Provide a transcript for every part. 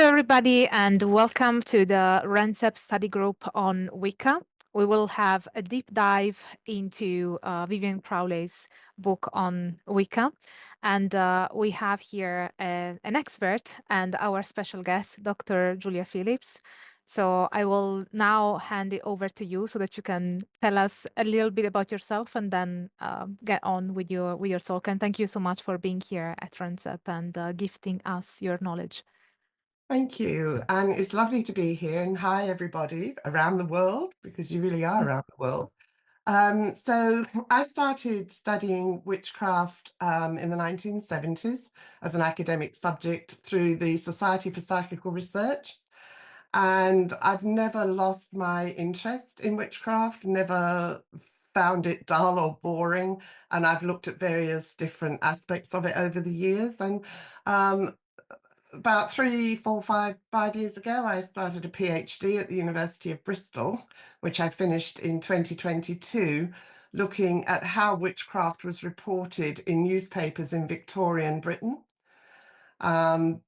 Hello, everybody, and welcome to the RENSEP study group on Wicca. We will have a deep dive into Vivian Crowley's book on Wicca. And we have here an expert and our special guest, Dr. Julia Phillips. So I will now hand it over to you so that you can tell us a little bit about yourself and then get on with your talk. And thank you so much for being here at RENSEP and gifting us your knowledge. Thank you. And it's lovely to be here. And hi, everybody around the world, because you really are around the world. So I started studying witchcraft in the 1970s as an academic subject through the Society for Psychical Research. And I've never lost my interest in witchcraft, never found it dull or boring. And I've looked at various different aspects of it over the years. And about 5 years ago, I started a PhD at the University of Bristol, which I finished in 2022, looking at how witchcraft was reported in newspapers in Victorian Britain,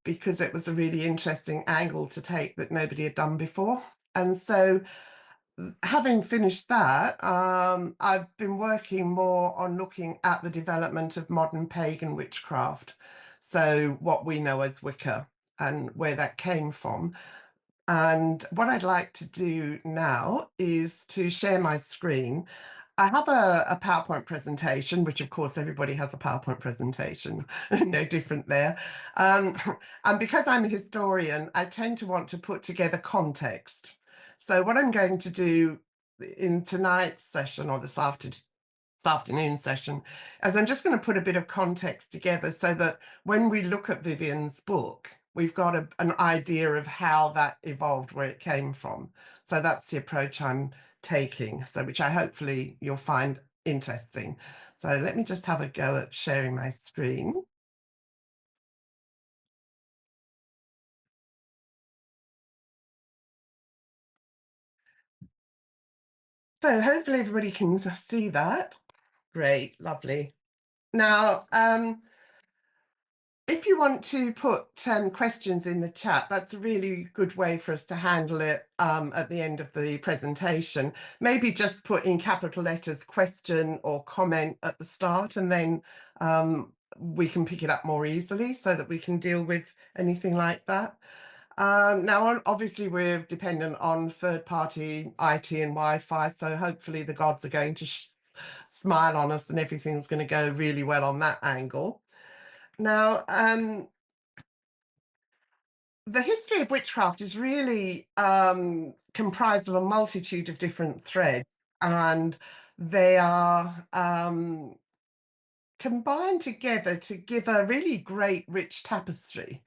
because it was a really interesting angle to take that nobody had done before. And so having finished that, I've been working more on looking at the development of modern pagan witchcraft. So what we know as Wicca and where that came from. And what I'd like to do now is to share my screen. I have a PowerPoint presentation, which of course everybody has a PowerPoint presentation, no different there. And because I'm a historian, I tend to want to put together context. So what I'm going to do in tonight's session or this afternoon session is I'm just going to put a bit of context together so that when we look at Vivian's book, we've got an idea of how that evolved, where it came from. So that's the approach I'm taking, so which I hopefully you'll find interesting. So let me just have a go at sharing my screen. So hopefully everybody can see that. Great, lovely. Now, if you want to put questions in the chat, that's a really good way for us to handle it at the end of the presentation. Maybe just put in capital letters question or comment at the start, and then we can pick it up more easily so that we can deal with anything like that. Now, obviously, we're dependent on third-party IT and Wi-Fi, so hopefully the gods are going to smile on us and everything's going to go really well on that angle. Now, the history of witchcraft is really comprised of a multitude of different threads, and they are combined together to give a really great, rich tapestry.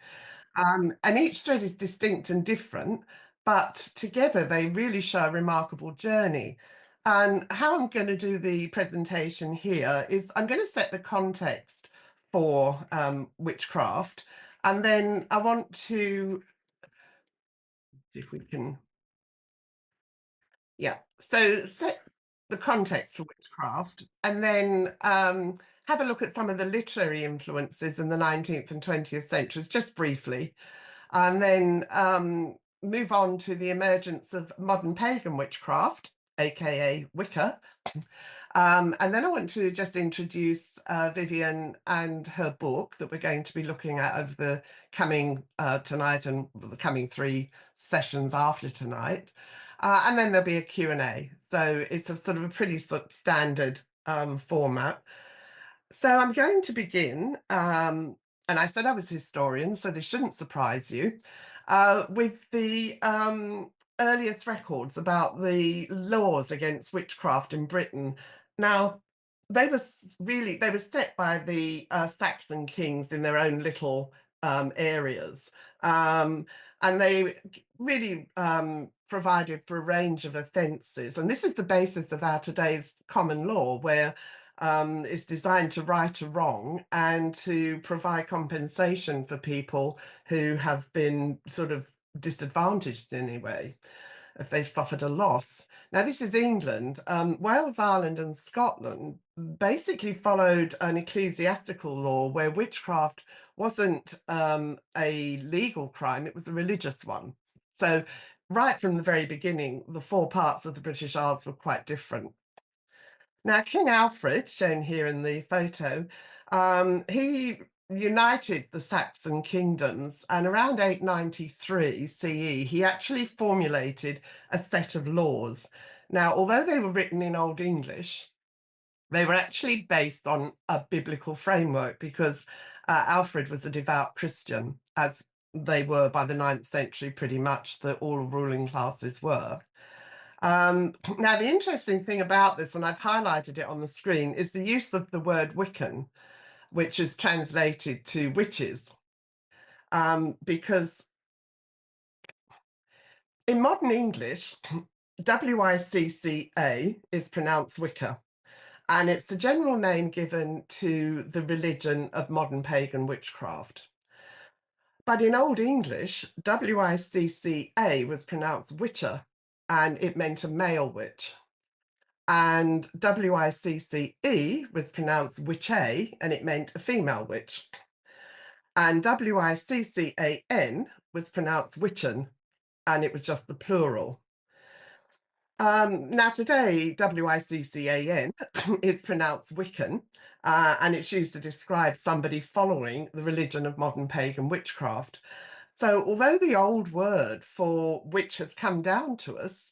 And each thread is distinct and different, but together they really show a remarkable journey. And how I'm going to do the presentation here is I'm going to set the context for witchcraft, and then I want to, if we can, so set the context for witchcraft, and then have a look at some of the literary influences in the 19th and 20th centuries, just briefly, and then move on to the emergence of modern pagan witchcraft, aka Wicca. And then I want to just introduce Vivian and her book that we're going to be looking at over the coming tonight and the coming 3 sessions after tonight. And then there'll be a Q&A. So it's a sort of a pretty standard format. So I'm going to begin, and I said I was a historian, so this shouldn't surprise you, with the earliest records about the laws against witchcraft in Britain. Now, they were set by the Saxon kings in their own little areas, and they really provided for a range of offences. And this is the basis of our today's common law, where is designed to right a wrong and to provide compensation for people who have been sort of disadvantaged in any way, if they've suffered a loss. Now, this is England. Wales, Ireland, and Scotland basically followed an ecclesiastical law where witchcraft wasn't a legal crime, it was a religious one. So, right from the very beginning, the four parts of the British Isles were quite different. Now, King Alfred, shown here in the photo, he united the Saxon kingdoms, and around 893 CE, he actually formulated a set of laws. Now, although they were written in Old English, they were actually based on a biblical framework because Alfred was a devout Christian, as they were by the 9th century, pretty much, that all ruling classes were. Now, the interesting thing about this, and I've highlighted it on the screen, is the use of the word Wiccan, which is translated to witches, because in modern English, Wicca is pronounced Wicca, and it's the general name given to the religion of modern pagan witchcraft. But in Old English, Wicca was pronounced witcher, and it meant a male witch. And Wicce was pronounced witche, and it meant a female witch. And Wiccan was pronounced witchen, and it was just the plural. Now today, Wiccan is pronounced Wiccan, and it's used to describe somebody following the religion of modern pagan witchcraft. So although the old word for witch has come down to us,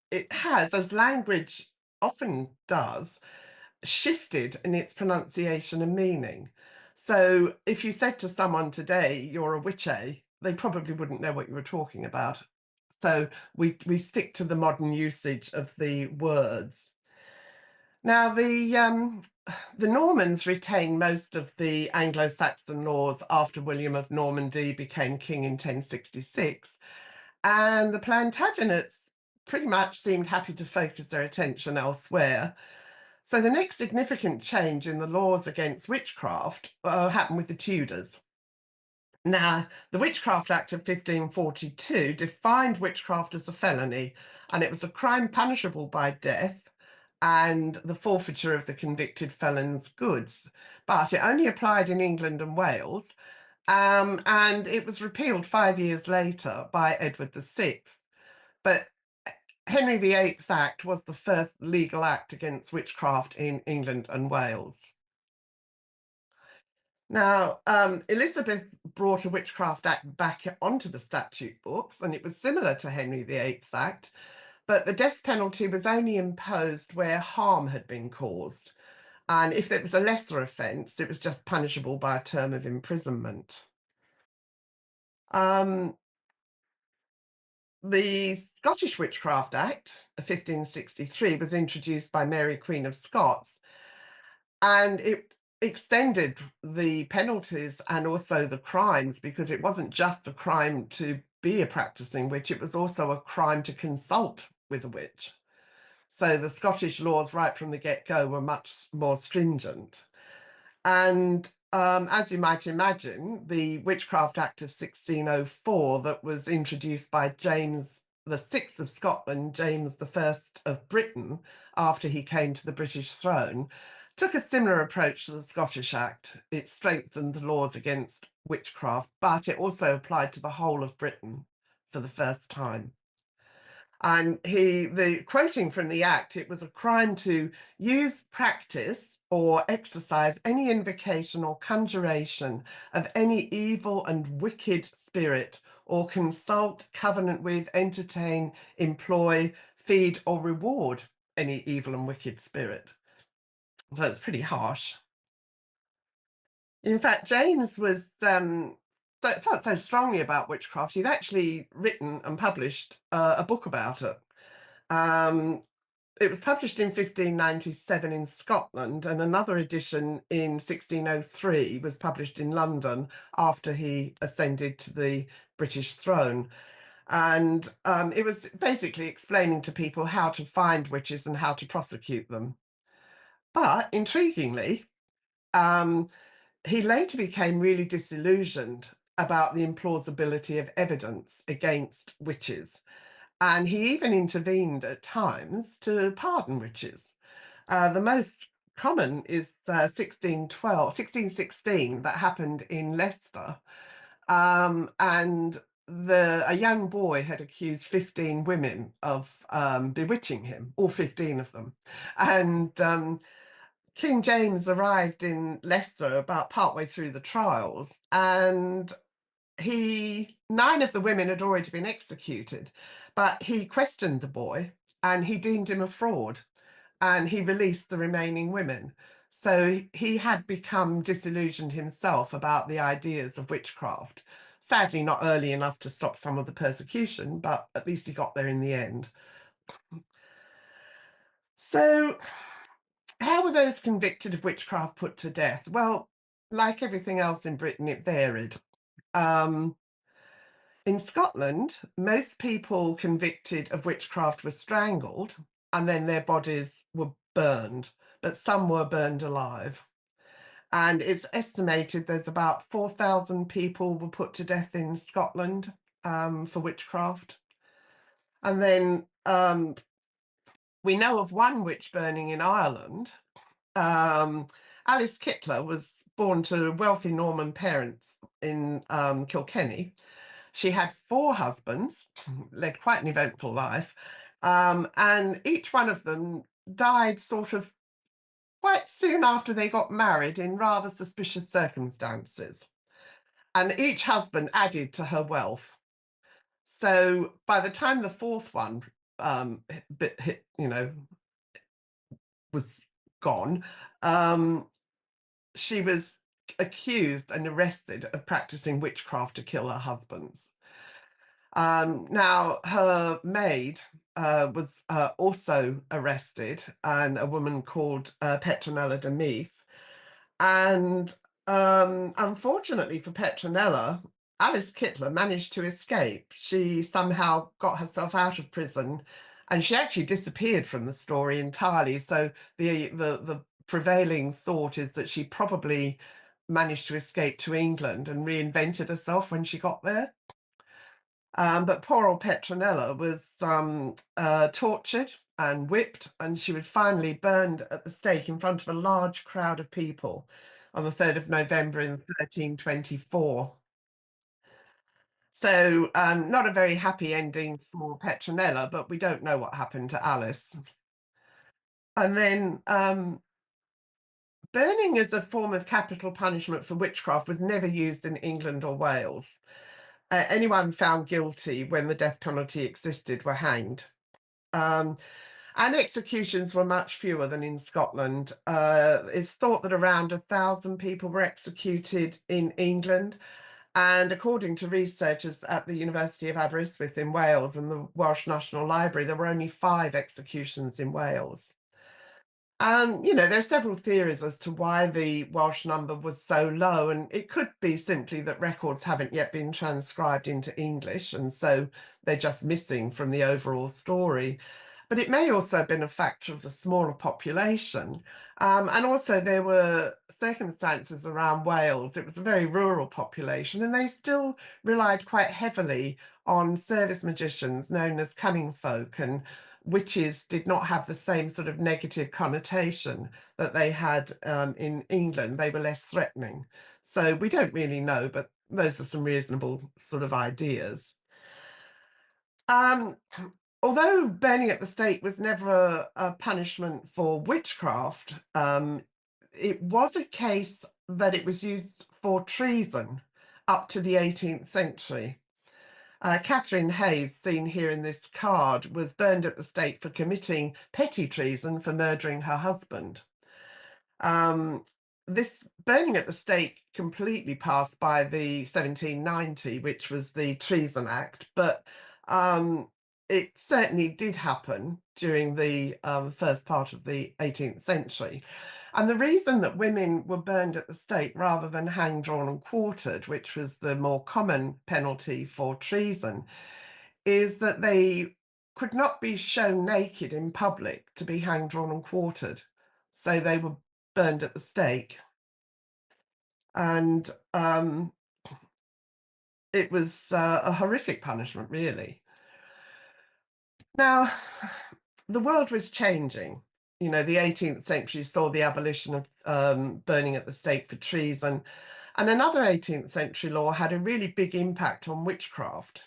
it has, as language often does, shifted in its pronunciation and meaning. So if you said to someone today, you're a witche, they probably wouldn't know what you were talking about. So we stick to the modern usage of the words. Now, the Normans retained most of the Anglo-Saxon laws after William of Normandy became king in 1066, and the Plantagenets pretty much seemed happy to focus their attention elsewhere. So the next significant change in the laws against witchcraft happened with the Tudors. Now, the Witchcraft Act of 1542 defined witchcraft as a felony, and it was a crime punishable by death and the forfeiture of the convicted felon's goods. But it only applied in England and Wales, and it was repealed 5 years later by Edward VI. But Henry VIII's Act was the first legal act against witchcraft in England and Wales. Now, Elizabeth brought a Witchcraft Act back onto the statute books, and it was similar to Henry VIII's Act, but the death penalty was only imposed where harm had been caused. And if it was a lesser offence, it was just punishable by a term of imprisonment. The Scottish Witchcraft Act of 1563 was introduced by Mary, Queen of Scots, and it extended the penalties and also the crimes, because it wasn't just a crime to be a practicing witch, it was also a crime to consult with a witch. So the Scottish laws right from the get-go were much more stringent. And as you might imagine, the Witchcraft Act of 1604 that was introduced by James VI of Scotland, James I of Britain, after he came to the British throne, took a similar approach to the Scottish Act. It strengthened the laws against witchcraft, but it also applied to the whole of Britain for the first time. And quoting from the Act, it was a crime to use, practice, or exercise any invocation or conjuration of any evil and wicked spirit, or consult, covenant with, entertain, employ, feed, or reward any evil and wicked spirit. So it's pretty harsh. In fact, James was felt so strongly about witchcraft, he'd actually written and published a book about it. It was published in 1597 in Scotland, and another edition in 1603 was published in London after he ascended to the British throne. And it was basically explaining to people how to find witches and how to prosecute them. But intriguingly, he later became really disillusioned about the implausibility of evidence against witches. And he even intervened at times to pardon witches. The most common is 1616, that happened in Leicester. And a young boy had accused 15 women of bewitching him, all 15 of them. And King James arrived in Leicester about partway through the trials, and 9 of the women had already been executed, but he questioned the boy and he deemed him a fraud, and he released the remaining women. So he had become disillusioned himself about the ideas of witchcraft. Sadly, not early enough to stop some of the persecution, but at least he got there in the end. So, how were those convicted of witchcraft put to death? Well, like everything else in Britain, it varied. Um, in Scotland, most people convicted of witchcraft were strangled and then their bodies were burned, but some were burned alive. And it's estimated there's about 4,000 people were put to death in Scotland for witchcraft. And then we know of one witch burning in Ireland. Alice Kittler was born to wealthy Norman parents in Kilkenny. She had 4 husbands, led quite an eventful life, and each one of them died sort of quite soon after they got married in rather suspicious circumstances. And each husband added to her wealth. So by the time the 4th one was gone, she was accused and arrested of practicing witchcraft to kill her husbands. Now, her maid was also arrested, and a woman called Petronella de Meath. And unfortunately for Petronella, Alice Kittler managed to escape. She somehow got herself out of prison, and she actually disappeared from the story entirely. So the prevailing thought is that she probably managed to escape to England and reinvented herself when she got there. But poor old Petronella was tortured and whipped, and she was finally burned at the stake in front of a large crowd of people on the 3rd of November in 1324. So not a very happy ending for Petronella, but we don't know what happened to Alice. And then burning as a form of capital punishment for witchcraft was never used in England or Wales. Anyone found guilty when the death penalty existed were hanged. Um, and executions were much fewer than in Scotland. It's thought that around 1,000 people were executed in England. And according to researchers at the University of Aberystwyth in Wales and the Welsh National Library, there were only 5 executions in Wales. And, there are several theories as to why the Welsh number was so low, and it could be simply that records haven't yet been transcribed into English, and so they're just missing from the overall story. But it may also have been a factor of the smaller population. And also there were circumstances around Wales. It was a very rural population, and they still relied quite heavily on service magicians known as cunning folk, and witches did not have the same sort of negative connotation that they had in England. They were less threatening. So we don't really know, but those are some reasonable sort of ideas. Um, Although burning at the stake was never a punishment for witchcraft, it was a case that it was used for treason up to the 18th century. Catherine Hayes, seen here in this card, was burned at the stake for committing petty treason for murdering her husband. This burning at the stake completely passed by the 1790, which was the Treason Act, but it certainly did happen during the first part of the 18th century. And the reason that women were burned at the stake rather than hanged, drawn, and quartered, which was the more common penalty for treason, is that they could not be shown naked in public to be hanged, drawn, and quartered. So they were burned at the stake. And it was a horrific punishment, really. Now, the world was changing. You know, the 18th century saw the abolition of burning at the stake for treason, and another 18th century law had a really big impact on witchcraft.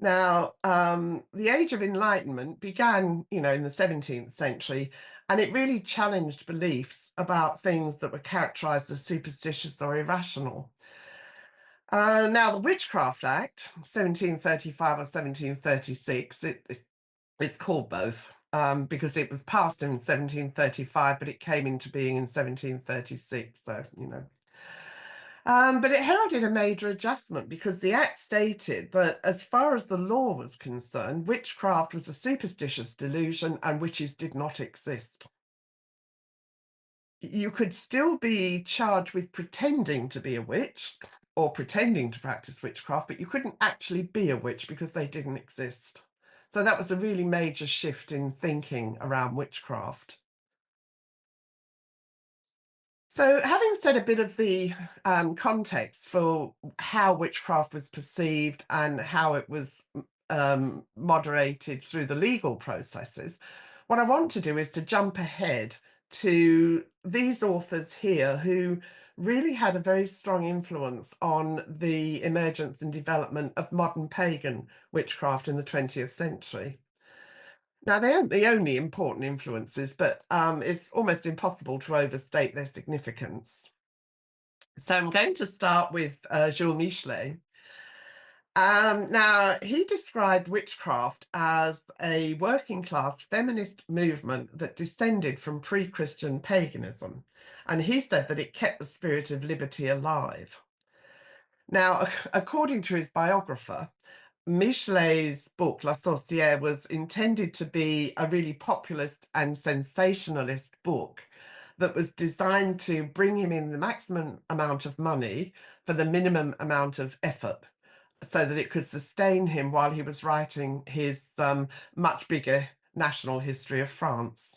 Now, the Age of Enlightenment began, you know, in the 17th century, and it really challenged beliefs about things that were characterized as superstitious or irrational. Now, the Witchcraft Act, 1735 or 1736, it's called both because it was passed in 1735, but it came into being in 1736. So, you know. But it heralded a major adjustment because the Act stated that, as far as the law was concerned, witchcraft was a superstitious delusion and witches did not exist. You could still be charged with pretending to be a witch or pretending to practice witchcraft, but you couldn't actually be a witch because they didn't exist. So that was a really major shift in thinking around witchcraft. So, having said a bit of the context for how witchcraft was perceived and how it was moderated through the legal processes, what I want to do is to jump ahead to these authors here who really had a very strong influence on the emergence and development of modern pagan witchcraft in the 20th century. Now, they aren't the only important influences, but it's almost impossible to overstate their significance. So I'm going to start with Jules Michelet. Now, he described witchcraft as a working class feminist movement that descended from pre Christian paganism. And he said that it kept the spirit of liberty alive. Now, according to his biographer, Michelet's book, La Sorcière, was intended to be a really populist and sensationalist book that was designed to bring him in the maximum amount of money for the minimum amount of effort so that it could sustain him while he was writing his much bigger national history of France.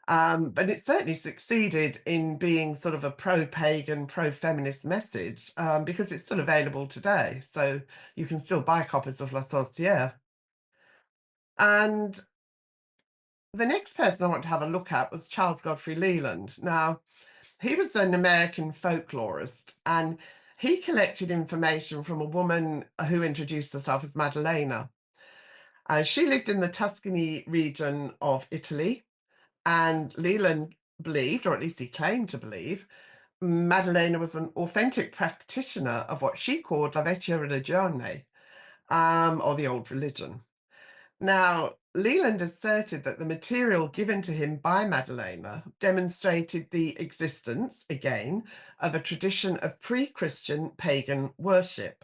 But it certainly succeeded in being sort of a pro-pagan, pro-feminist message because it's still available today. So you can still buy copies of La Sorcière. And the next person I want to have a look at was Charles Godfrey Leland. Now, he was an American folklorist and he collected information from a woman who introduced herself as Maddalena. She lived in the Tuscany region of Italy, and Leland believed, or at least he claimed to believe, Maddalena was an authentic practitioner of what she called la vecchia religione, or the old religion. Now, Leland asserted that the material given to him by Maddalena demonstrated the existence, again, of a tradition of pre-Christian pagan worship.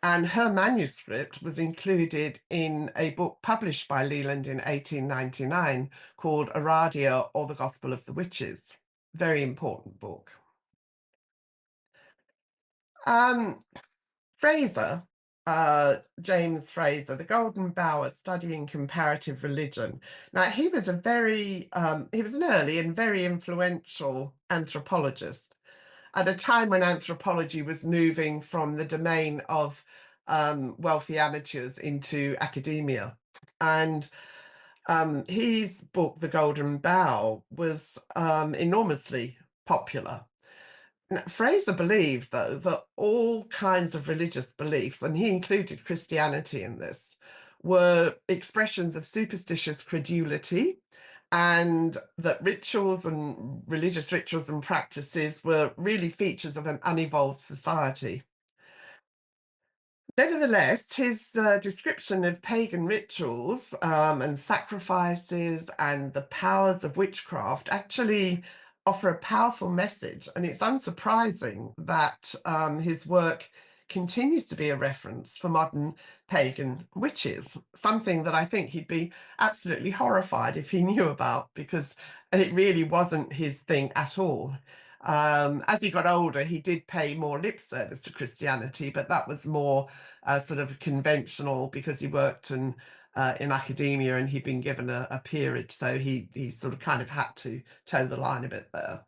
And her manuscript was included in a book published by Leland in 1899 called Aradia, or the Gospel of the Witches. Very important book. Um, Fraser, James Fraser, the Golden Bower, studying comparative religion. Now, he was an early and very influential anthropologist at a time when anthropology was moving from the domain of wealthy amateurs into academia. And his book, The Golden Bough, was enormously popular. Now, Fraser believed, though, that all kinds of religious beliefs, and he included Christianity in this, were expressions of superstitious credulity, and that rituals and religious rituals and practices were really features of an unevolved society. Nevertheless, his description of pagan rituals and sacrifices and the powers of witchcraft actually offer a powerful message. And it's unsurprising that his work continues to be a reference for modern pagan witches, something that I think he'd be absolutely horrified if he knew about, because it really wasn't his thing at all. As he got older, he did pay more lip service to Christianity, but that was more sort of conventional because he worked in academia and he'd been given a peerage, so he sort of kind of had to toe the line a bit there.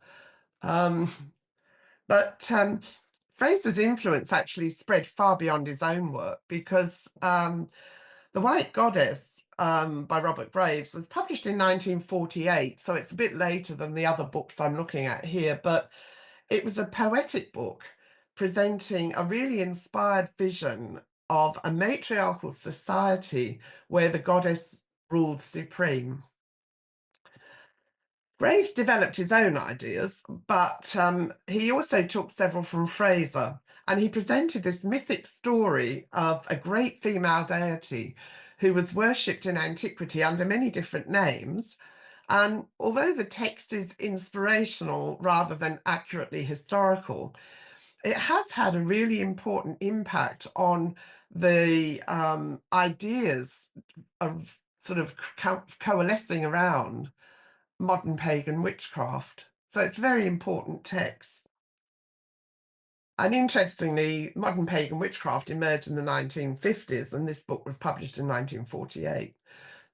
Um, but Fraser's influence actually spread far beyond his own work because the White Goddess by Robert Graves, was published in 1948, so it's a bit later than the other books I'm looking at here, but it was a poetic book presenting a really inspired vision of a matriarchal society where the goddess ruled supreme. Graves developed his own ideas, but he also took several from Fraser, and he presented this mythic story of a great female deity who was worshipped in antiquity under many different names. And although the text is inspirational rather than accurately historical, it has had a really important impact on the ideas of sort of coalescing around modern pagan witchcraft. So it's a very important text. And interestingly, modern pagan witchcraft emerged in the 1950s, and this book was published in 1948.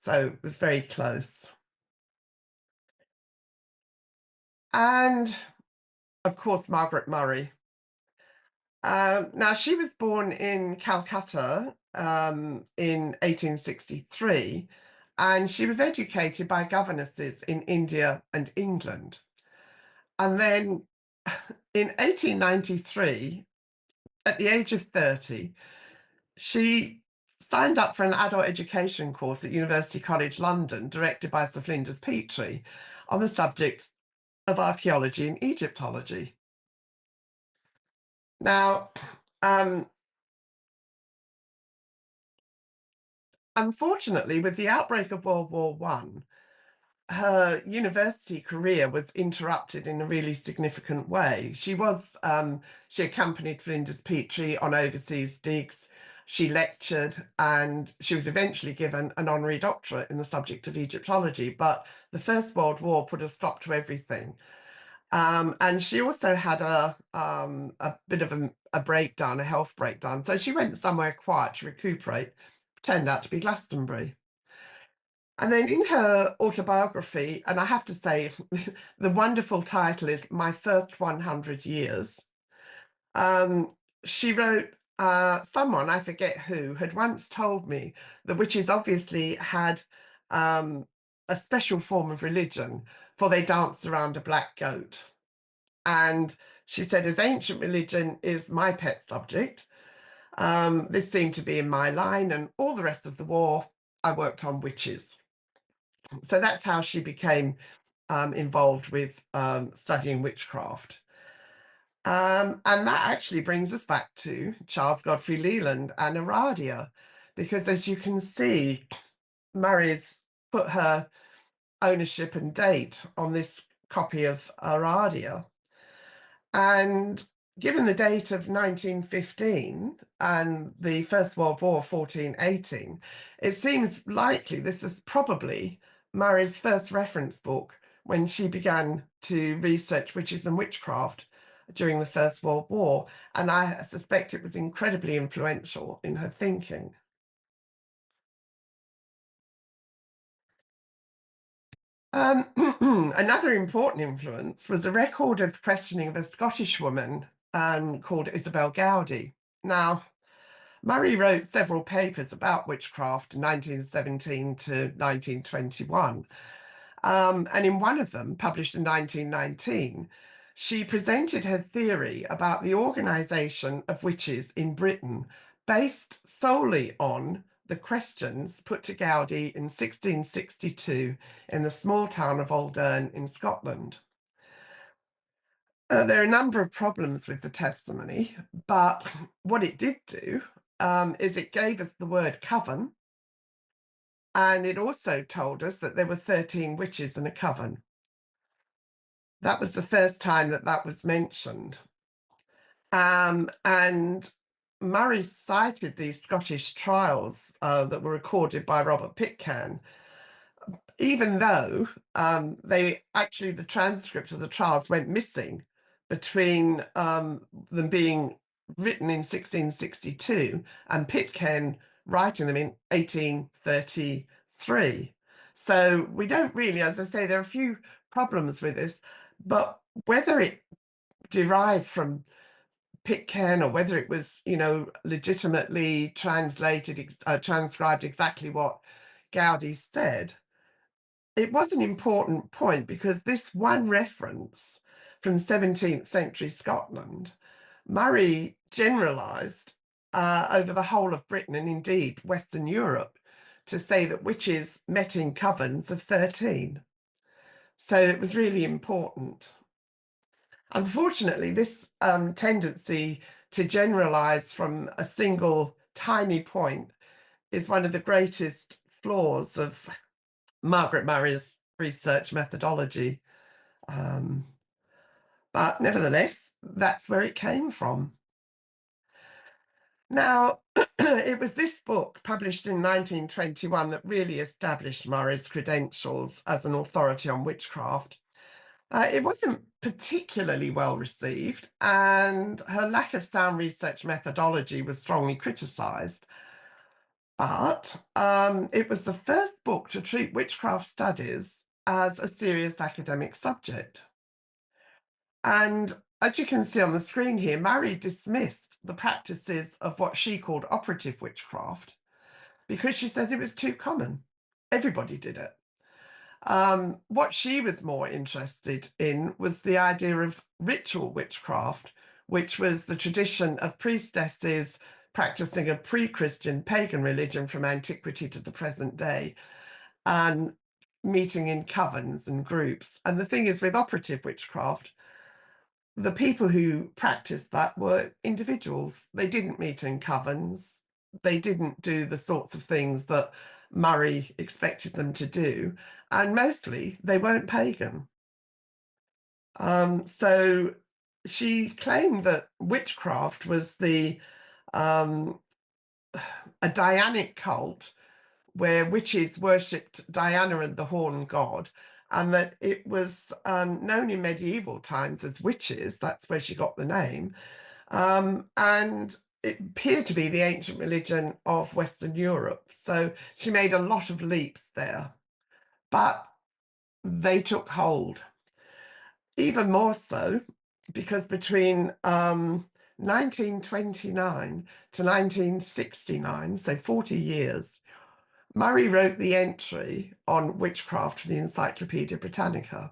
So it was very close. And of course, Margaret Murray. Now, she was born in Calcutta in 1863, and she was educated by governesses in India and England. And then in 1893, at the age of 30, she signed up for an adult education course at University College London, directed by Sir Flinders Petrie, on the subjects of archaeology and Egyptology. Now, unfortunately, with the outbreak of World War I, her university career was interrupted in a really significant way. She accompanied Flinders Petrie on overseas digs. She lectured, and she was eventually given an honorary doctorate in the subject of Egyptology. But the First World War put a stop to everything. And she also had a bit of a breakdown, a health breakdown. So she went somewhere quiet to recuperate. Turned out to be Glastonbury. And then in her autobiography, and I have to say, the wonderful title is My First 100 Years, she wrote, someone, I forget who, had once told me that witches obviously had a special form of religion, for they danced around a black goat. And she said, as ancient religion is my pet subject, this seemed to be in my line, and all the rest of the war, I worked on witches. So that's how she became involved with studying witchcraft. And that actually brings us back to Charles Godfrey Leland and Aradia, because as you can see, Murray's put her ownership and date on this copy of Aradia. And given the date of 1915 and the First World War 1418, it seems likely this was probably Murray's first reference book when she began to research witches and witchcraft during the First World War, and I suspect it was incredibly influential in her thinking. Another important influence was a record of questioning of a Scottish woman called Isabel Gowdy. Now, Murray wrote several papers about witchcraft in 1917 to 1921. And in one of them, published in 1919, she presented her theory about the organisation of witches in Britain, based solely on the questions put to Gowdy in 1662 in the small town of Aldern in Scotland. There are a number of problems with the testimony, but what it did do is it gave us the word coven, and it also told us that there were 13 witches in a coven. That was the first time that that was mentioned. And Murray cited these Scottish trials that were recorded by Robert Pitcairn, even though the transcript of the trials went missing between them being written in 1662 and Pitcairn writing them in 1833. So we don't really, as I say, there are a few problems with this, but whether it derived from Pitcairn or whether it was, legitimately transcribed exactly what, Gaudi said, it was an important point because this one reference from 17th century Scotland, Murray generalised over the whole of Britain and indeed Western Europe to say that witches met in covens of 13. So it was really important. Unfortunately, this tendency to generalise from a single tiny point is one of the greatest flaws of Margaret Murray's research methodology. But nevertheless, that's where it came from. Now, it was this book, published in 1921, that really established Murray's credentials as an authority on witchcraft. It wasn't particularly well received, and her lack of sound research methodology was strongly criticised. But it was the first book to treat witchcraft studies as a serious academic subject. And as you can see on the screen here, Murray dismissed the practices of what she called operative witchcraft because she said it was too common. Everybody did it. What she was more interested in was the idea of ritual witchcraft, which was the tradition of priestesses practicing a pre-Christian pagan religion from antiquity to the present day and meeting in covens and groups. And the thing is, with operative witchcraft, the people who practiced that were individuals. They didn't meet in covens. They didn't do the sorts of things that Murray expected them to do. And mostly they weren't pagan. So she claimed that witchcraft was a Dianic cult where witches worshipped Diana and the horn god, and that it was known in medieval times as witches. That's where she got the name. And it appeared to be the ancient religion of Western Europe. So she made a lot of leaps there, but they took hold. Even more so because between 1929 to 1969, so 40 years, Murray wrote the entry on witchcraft for the Encyclopedia Britannica.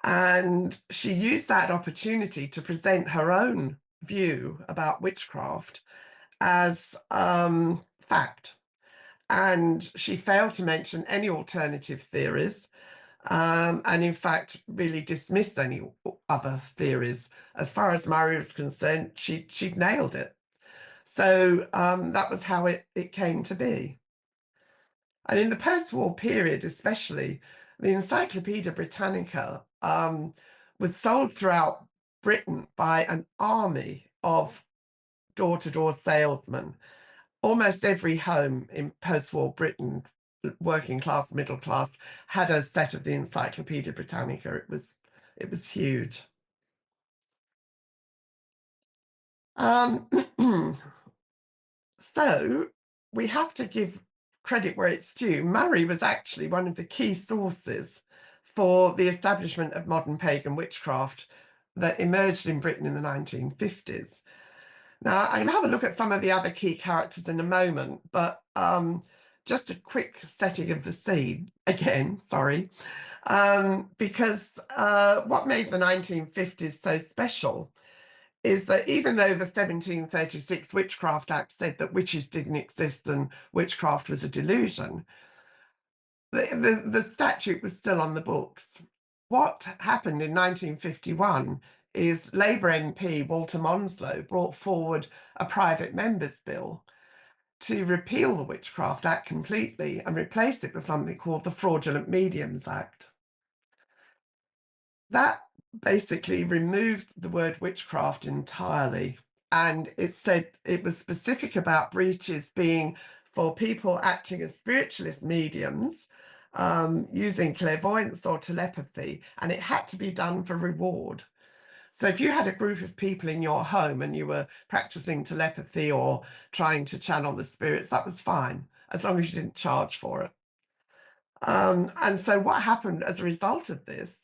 And she used that opportunity to present her own view about witchcraft as fact. And she failed to mention any alternative theories, and in fact really dismissed any other theories. As far as Murray was concerned, she'd nailed it. So that was how it came to be. And in the post-war period especially, the Encyclopedia Britannica was sold throughout Britain by an army of door-to-door salesmen. Almost every home in post-war Britain, working class, middle class, had a set of the Encyclopedia Britannica. It was huge. So we have to give credit where it's due. Murray was actually one of the key sources for the establishment of modern pagan witchcraft that emerged in Britain in the 1950s. Now, I'm going to have a look at some of the other key characters in a moment, but just a quick setting of the scene again, sorry, because what made the 1950s so special is that even though the 1736 Witchcraft Act said that witches didn't exist and witchcraft was a delusion, the statute was still on the books. What happened in 1951 is Labour MP Walter Monslow brought forward a private member's bill to repeal the Witchcraft Act completely and replace it with something called the Fraudulent Mediums Act. That basically removed the word witchcraft entirely, and it said it was specific about breaches being for people acting as spiritualist mediums, using clairvoyance or telepathy, and it had to be done for reward. So if you had a group of people in your home and you were practicing telepathy or trying to channel the spirits, that was fine, as long as you didn't charge for it. And so what happened as a result of this,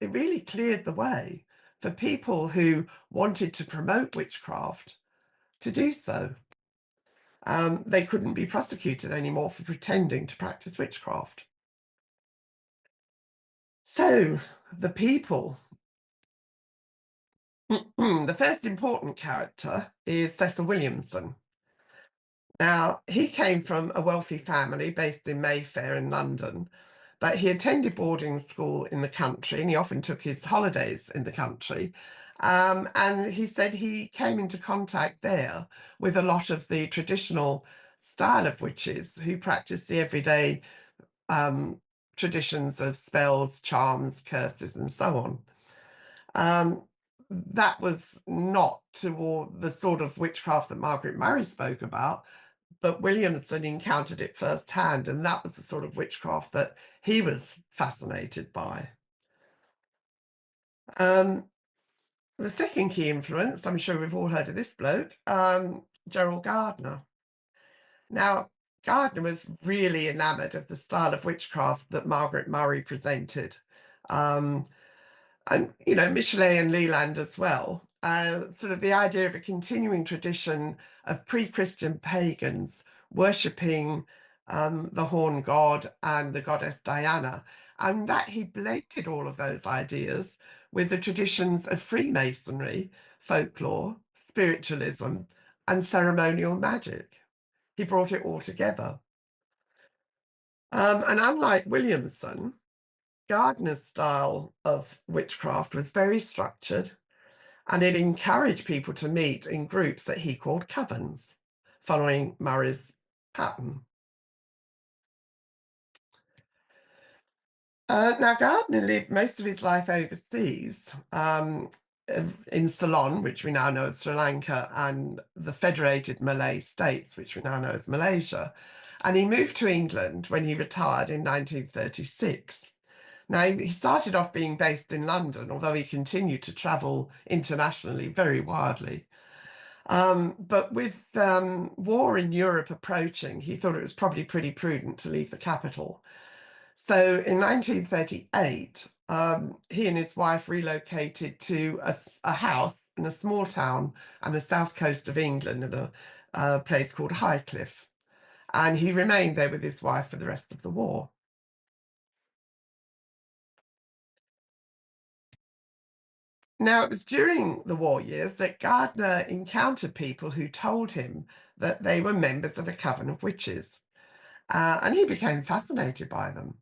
it really cleared the way for people who wanted to promote witchcraft to do so. they couldn't be prosecuted anymore for pretending to practice witchcraft. So, the people. The first important character is Cecil Williamson. Now, he came from a wealthy family based in Mayfair in London, but he attended boarding school in the country and he often took his holidays in the country. And he said he came into contact there with a lot of the traditional style of witches who practiced the everyday traditions of spells, charms, curses, and so on. That was not toward the sort of witchcraft that Margaret Murray spoke about, but Williamson encountered it firsthand, and that was the sort of witchcraft that he was fascinated by. The second key influence, I'm sure we've all heard of this bloke, Gerald Gardner. Now, Gardner was really enamoured of the style of witchcraft that Margaret Murray presented. And, you know, Michelet and Leland as well. Sort of the idea of a continuing tradition of pre-Christian pagans worshipping the horn god and the goddess Diana, and that he blended all of those ideas with the traditions of Freemasonry, folklore, spiritualism, and ceremonial magic. He brought it all together. And unlike Williamson, Gardner's style of witchcraft was very structured, and it encouraged people to meet in groups that he called covens, following Murray's pattern. Now, Gardner lived most of his life overseas, in Ceylon, which we now know as Sri Lanka, and the Federated Malay States, which we now know as Malaysia. And he moved to England when he retired in 1936. Now, he started off being based in London, although he continued to travel internationally very widely. But with war in Europe approaching, he thought it was probably pretty prudent to leave the capital. So in 1938, he and his wife relocated to a house in a small town on the south coast of England in a place called Highcliffe. And he remained there with his wife for the rest of the war. Now, it was during the war years that Gardner encountered people who told him that they were members of a coven of witches, and he became fascinated by them.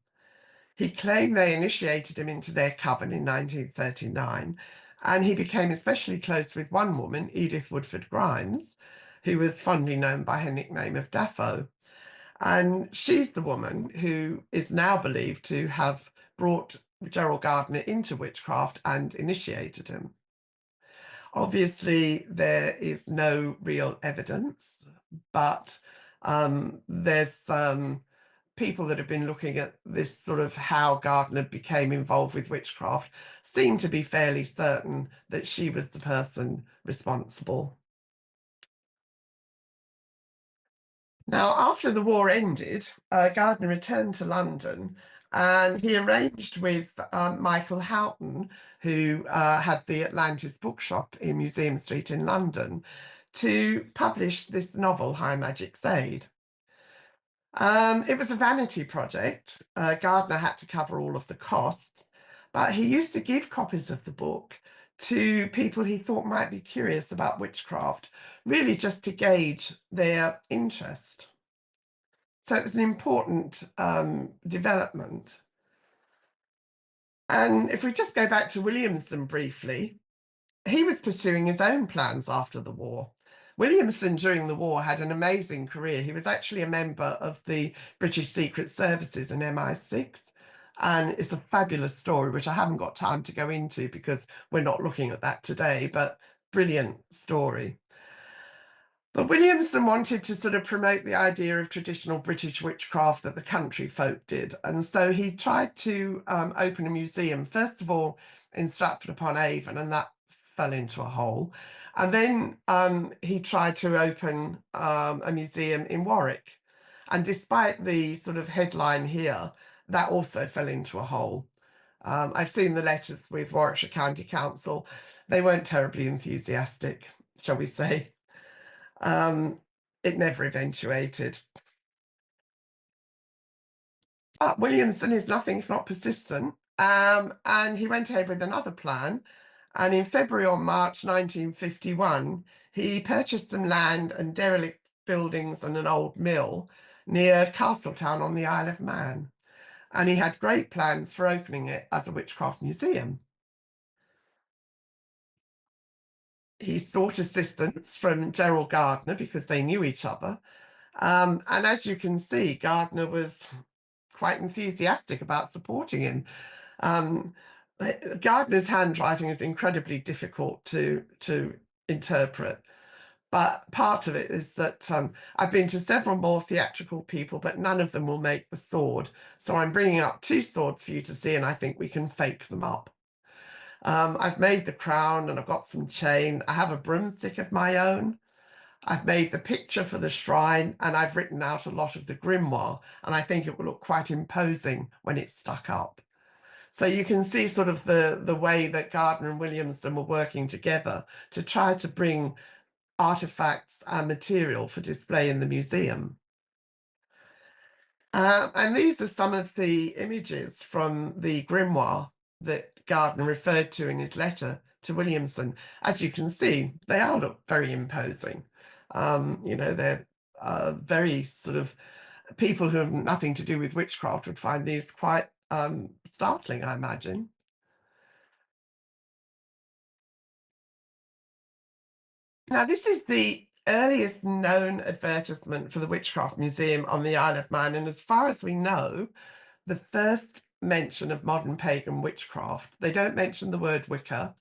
He claimed they initiated him into their coven in 1939, and he became especially close with one woman, Edith Woodford Grimes, who was fondly known by her nickname of Daffo. And she's the woman who is now believed to have brought Gerald Gardner into witchcraft and initiated him. Obviously, there is no real evidence, but there's people that have been looking at this sort of how Gardner became involved with witchcraft seem to be fairly certain that she was the person responsible. Now, after the war ended, Gardner returned to London and he arranged with Michael Houghton, who had the Atlantis bookshop in Museum Street in London, to publish this novel, High Magic's Aid. It was a vanity project. Gardner had to cover all of the costs, but he used to give copies of the book to people he thought might be curious about witchcraft, really just to gauge their interest. So it was an important development. And if we just go back to Williamson briefly, he was pursuing his own plans after the war. Williamson, during the war, had an amazing career. He was actually a member of the British Secret Services and MI6. And it's a fabulous story, which I haven't got time to go into because we're not looking at that today, but brilliant story. But Williamson wanted to sort of promote the idea of traditional British witchcraft that the country folk did. And so he tried to open a museum, first of all, in Stratford-upon-Avon, and that fell into a hole. And then he tried to open a museum in Warwick. And despite the sort of headline here, that also fell into a hole. I've seen the letters with Warwickshire County Council. They weren't terribly enthusiastic, shall we say. it never eventuated. But Williamson is nothing if not persistent, and he went ahead with another plan. And in February or March 1951, he purchased some land and derelict buildings and an old mill near Castletown on the Isle of Man. And he had great plans for opening it as a witchcraft museum. He sought assistance from Gerald Gardner because they knew each other. And as you can see, Gardner was quite enthusiastic about supporting him. Um, Gardner's handwriting is incredibly difficult to interpret, but part of it is that I've been to several more theatrical people, but none of them will make the sword. So I'm bringing up 2 swords for you to see, and I think we can fake them up. I've made the crown and I've got some chain. I have a broomstick of my own. I've made the picture for the shrine and I've written out a lot of the grimoire, and I think it will look quite imposing when it's stuck up. So you can see sort of the way that Gardner and Williamson were working together to try to bring artifacts and material for display in the museum. And these are some of the images from the grimoire that Gardner referred to in his letter to Williamson. As you can see, they all look very imposing. You know, they're very sort of people who have nothing to do with witchcraft would find these quite startling, I imagine. Now, this is the earliest known advertisement for the Witchcraft Museum on the Isle of Man, and as far as we know, the first mention of modern pagan witchcraft. They don't mention the word Wicca.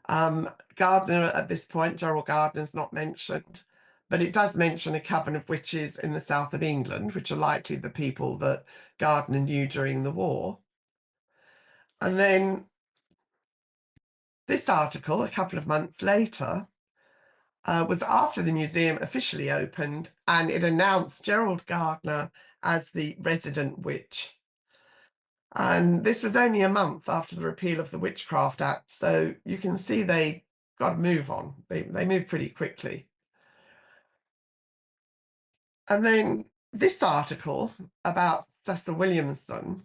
Gardner at this point, Gerald Gardner's not mentioned, but it does mention a coven of witches in the south of England, which are likely the people that Gardner knew during the war. And then this article, a couple of months later, was after the museum officially opened, and it announced Gerald Gardner as the resident witch. And this was only a month after the repeal of the Witchcraft Act, so you can see they got to move on. They moved pretty quickly. And then this article about Cecil Williamson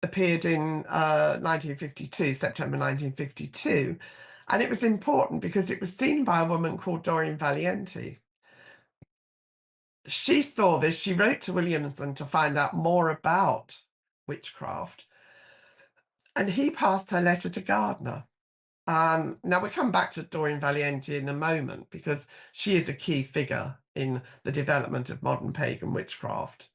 appeared in 1952, September 1952, and it was important because it was seen by a woman called Doreen Valiente. She saw this, she wrote to Williamson to find out more about witchcraft, and he passed her letter to Gardner. Now we'll come back to Doreen Valiente in a moment because she is a key figure in the development of modern pagan witchcraft.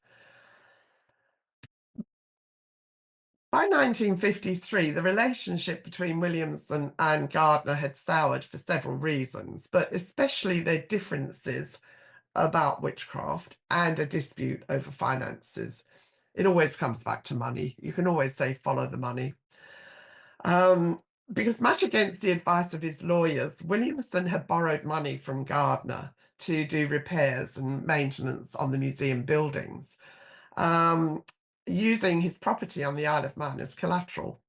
By 1953, the relationship between Williamson and Gardner had soured for several reasons, but especially their differences about witchcraft and a dispute over finances. It always comes back to money. You can always say, follow the money. Because much against the advice of his lawyers, Williamson had borrowed money from Gardner to do repairs and maintenance on the museum buildings, using his property on the Isle of Man as collateral.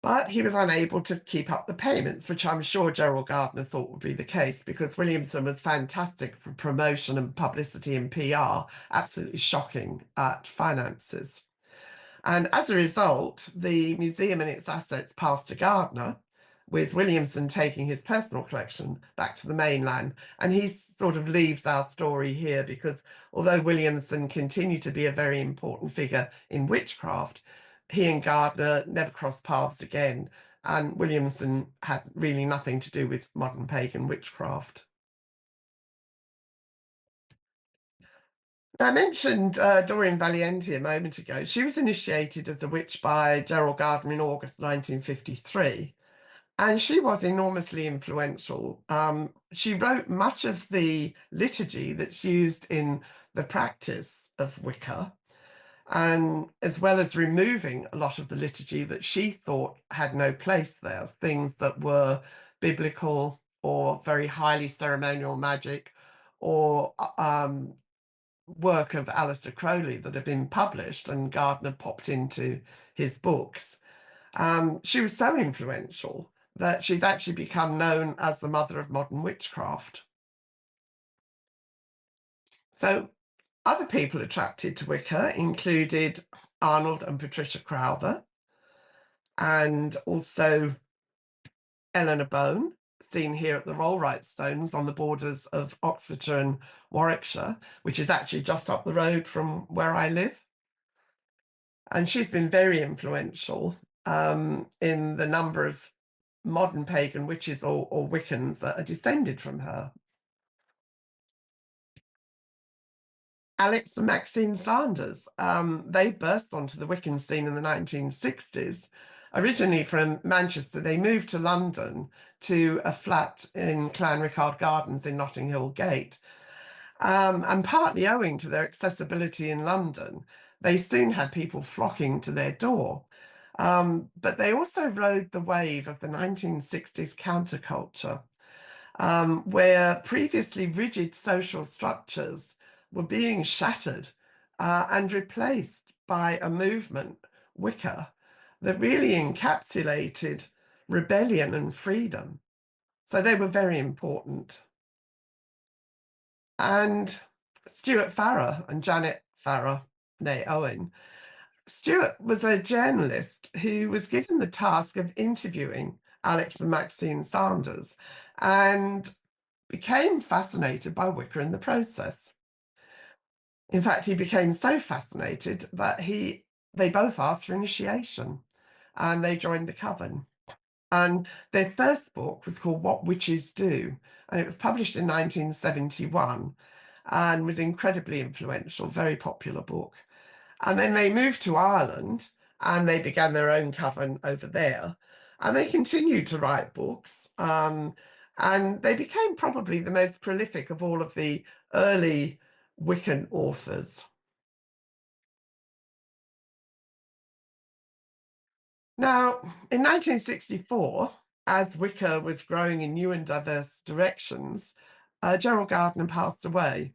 But he was unable to keep up the payments, which I'm sure Gerald Gardner thought would be the case because Williamson was fantastic for promotion and publicity and PR, absolutely shocking at finances. And as a result, the museum and its assets passed to Gardner, with Williamson taking his personal collection back to the mainland. And he sort of leaves our story here because although Williamson continued to be a very important figure in witchcraft, he and Gardner never crossed paths again. And Williamson had really nothing to do with modern pagan witchcraft. I mentioned Doreen Valiente a moment ago. She was initiated as a witch by Gerald Gardner in August 1953, and she was enormously influential. She wrote much of the liturgy that's used in the practice of Wicca, and as well as removing a lot of the liturgy that she thought had no place there, things that were biblical or very highly ceremonial magic or work of Aleister Crowley that had been published and Gardner popped into his books. She was so influential that she's actually become known as the mother of modern witchcraft. So other people attracted to Wicca included Arnold and Patricia Crowther, and also Eleanor Bone, seen here at the Rollright Stones on the borders of Oxfordshire and Warwickshire, which is actually just up the road from where I live. And she's been very influential in the number of modern pagan witches or Wiccans that are descended from her. Alex and Maxine Sanders, they burst onto the Wiccan scene in the 1960s. Originally from Manchester, they moved to London to a flat in Clanricarde Gardens in Notting Hill Gate. And partly owing to their accessibility in London, they soon had people flocking to their door. But they also rode the wave of the 1960s counterculture, where previously rigid social structures were being shattered and replaced by a movement, Wicca, that really encapsulated rebellion and freedom. So they were very important. And Stuart Farrar and Janet Farrar, née Owen. Stuart was a journalist who was given the task of interviewing Alex and Maxine Sanders and became fascinated by Wicca in the process. In fact, he became so fascinated that they both asked for initiation and they joined the coven. And their first book was called What Witches Do, and it was published in 1971 and was incredibly influential, very popular book. And then they moved to Ireland and they began their own coven over there. And they continued to write books. And they became probably the most prolific of all of the early Wiccan authors. Now, in 1964, as Wicca was growing in new and diverse directions, Gerald Gardner passed away.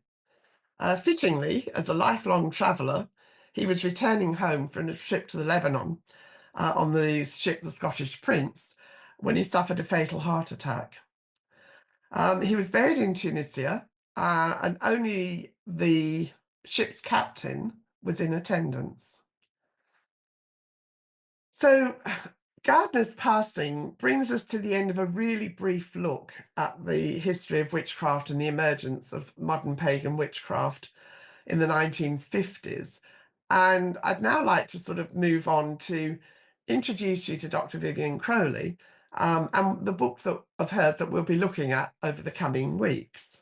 Fittingly, as a lifelong traveller, he was returning home from a trip to the Lebanon on the ship the Scottish Prince when he suffered a fatal heart attack. He was buried in Tunisia and only the ship's captain was in attendance. So Gardner's passing brings us to the end of a really brief look at the history of witchcraft and the emergence of modern pagan witchcraft in the 1950s. And I'd now like to sort of move on to introduce you to Dr. Vivienne Crowley and the book of hers that we'll be looking at over the coming weeks.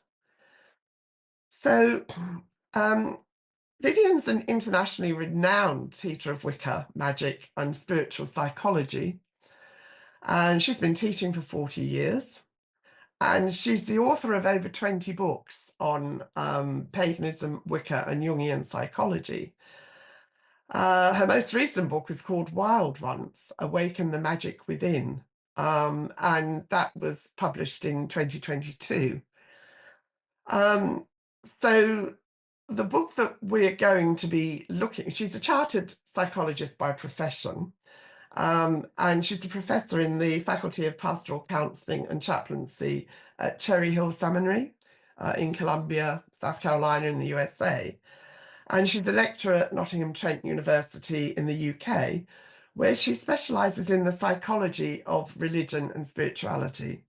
So Vivienne's an internationally renowned teacher of Wicca, magic and spiritual psychology. And she's been teaching for 40 years. And she's the author of over 20 books on paganism, Wicca, and Jungian psychology. Her most recent book is called Wild Ones, Awaken the Magic Within. And that was published in 2022. So the book that we're going to be looking, she's a chartered psychologist by profession. And she's a professor in the Faculty of Pastoral Counselling and Chaplaincy at Cherry Hill Seminary in Columbia, South Carolina in the USA. And she's a lecturer at Nottingham Trent University in the UK, where she specialises in the psychology of religion and spirituality.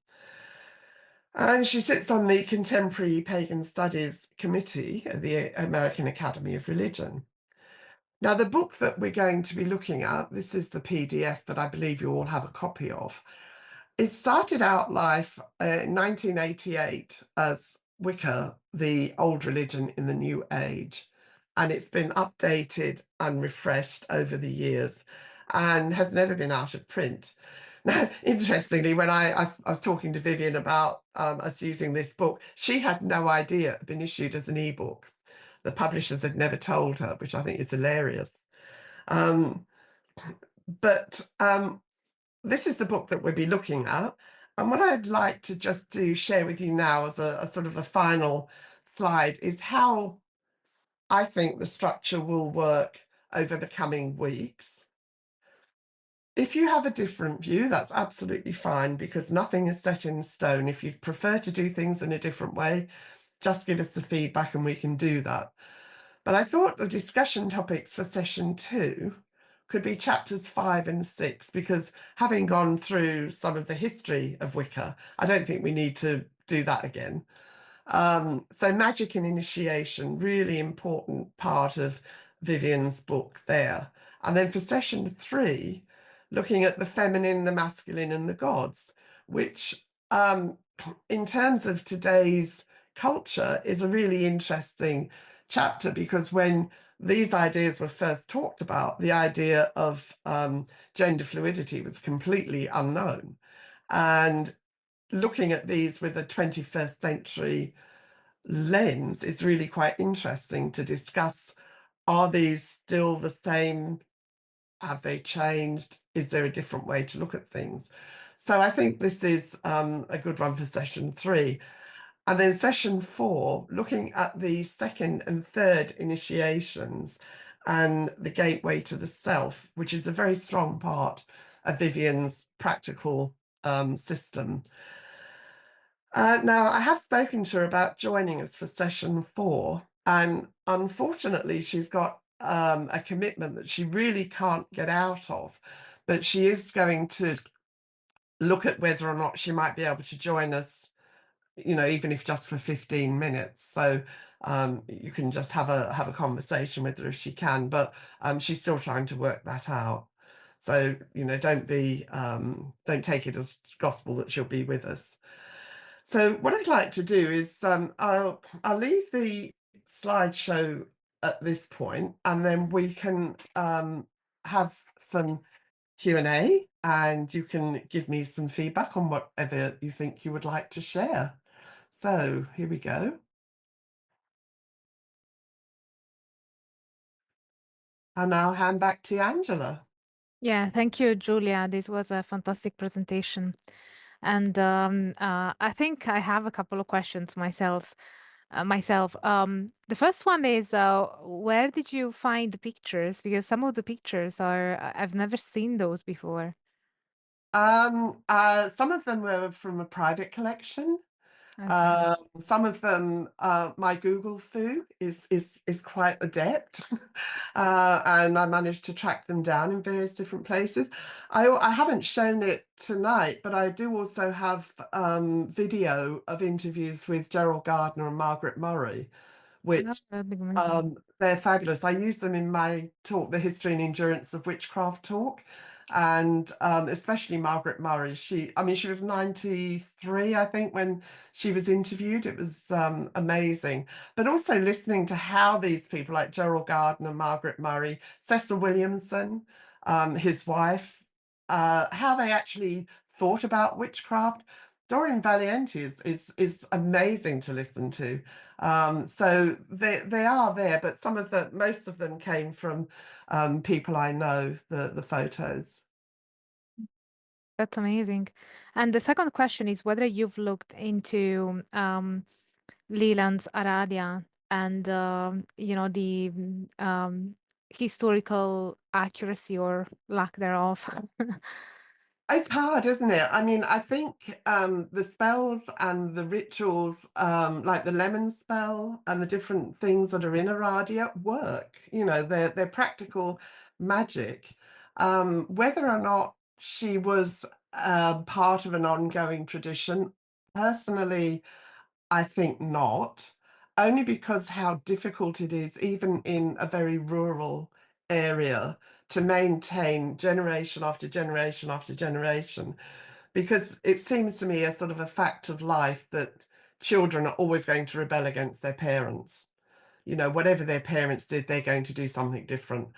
And she sits on the Contemporary Pagan Studies Committee at the American Academy of Religion. Now, the book that we're going to be looking at, this is the PDF that I believe you all have a copy of. It started out life in 1988 as Wicca, the old religion in the new age. And it's been updated and refreshed over the years and has never been out of print. Now, interestingly, when I was talking to Vivienne about us using this book, she had no idea it had been issued as an ebook. The publishers had never told her, which I think is hilarious. But this is the book that we'll be looking at. And what I'd like to just share with you now as a sort of a final slide is how I think the structure will work over the coming weeks. If you have a different view, that's absolutely fine, because nothing is set in stone. If you'd prefer to do things in a different way, just give us the feedback and we can do that. But I thought the discussion topics for session 2 could be chapters 5 and 6, because having gone through some of the history of Wicca, I don't think we need to do that again. So magic and initiation, really important part of Vivian's book there. And then for session 3, looking at the feminine, the masculine, and the gods, which in terms of today's culture is a really interesting chapter, because when these ideas were first talked about, the idea of gender fluidity was completely unknown. And looking at these with a 21st century lens is really quite interesting to discuss. Are these still the same? Have they changed? Is there a different way to look at things? So I think this is a good one for session 3. And then session 4, looking at the second and third initiations and the gateway to the self, which is a very strong part of Vivian's practical system. Now, I have spoken to her about joining us for session 4, and unfortunately, she's got a commitment that she really can't get out of, but she is going to look at whether or not she might be able to join us, you know, even if just for 15 minutes. So you can just have a conversation with her if she can, but she's still trying to work that out. So, you know, don't take it as gospel that she'll be with us. So what I'd like to do is I'll leave the slideshow at this point, and then we can have some Q&A, and you can give me some feedback on whatever you think you would like to share. So here we go. And I'll hand back to Angela. Yeah, thank you, Julia. This was a fantastic presentation. And I think I have a couple of questions myself. The first one is, where did you find the pictures? Because some of the pictures are, I've never seen those before. Some of them were from a private collection. Okay. Some of them, my Google foo is quite adept, and I managed to track them down in various different places. I haven't shown it tonight, but I do also have video of interviews with Gerald Gardner and Margaret Murray, Oh, which that'd be amazing. they're fabulous. I use them in my talk, The History and Endurance of Witchcraft talk. And especially Margaret Murray, she was 93, I think, when she was interviewed. It was amazing. But also listening to how these people like Gerald Gardner, Margaret Murray, Cecil Williamson, his wife, how they actually thought about witchcraft. Doreen Valiente is amazing to listen to. So they are there, but most of them came from people I know, the photos. That's amazing. And the second question is whether you've looked into Leland's Aradia and the historical accuracy or lack thereof. It's hard, isn't it? I mean, I think the spells and the rituals, like the lemon spell and the different things that are in Aradia work. You know, they're practical magic. Whether or not she was part of an ongoing tradition, personally, I think not, only because how difficult it is, even in a very rural area, to maintain generation after generation after generation. Because it seems to me a sort of a fact of life that children are always going to rebel against their parents. You know, whatever their parents did, they're going to do something different.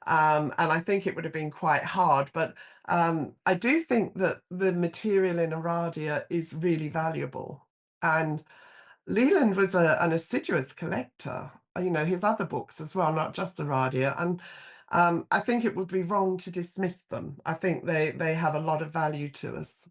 And I think it would have been quite hard, but I do think that the material in Aradia is really valuable. And Leland was an assiduous collector, you know, his other books as well, not just Aradia. And I think it would be wrong to dismiss them. I think they have a lot of value to us.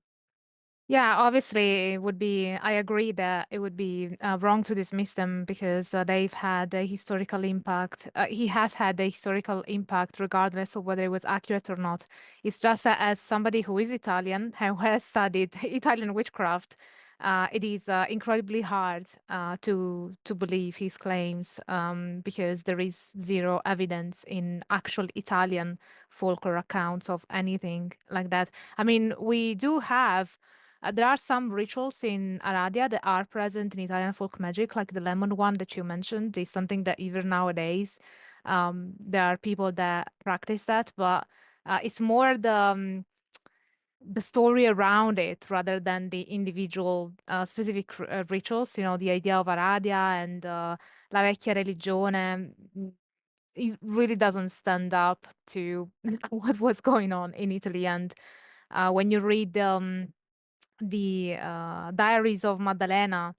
Yeah, obviously, I agree that it would be wrong to dismiss them because they've had a historical impact. He has had a historical impact regardless of whether it was accurate or not. It's just that as somebody who is Italian, who has studied Italian witchcraft, it is incredibly hard to believe his claims because there is zero evidence in actual Italian folklore accounts of anything like that. I mean, we do have. There are some rituals in Aradia that are present in Italian folk magic, like the lemon one that you mentioned, is something that even nowadays there are people that practice that, but it's more the story around it rather than the individual specific rituals. You know, the idea of Aradia and La Vecchia Religione, it really doesn't stand up to what was going on in Italy. And when you read the diaries of Maddalena,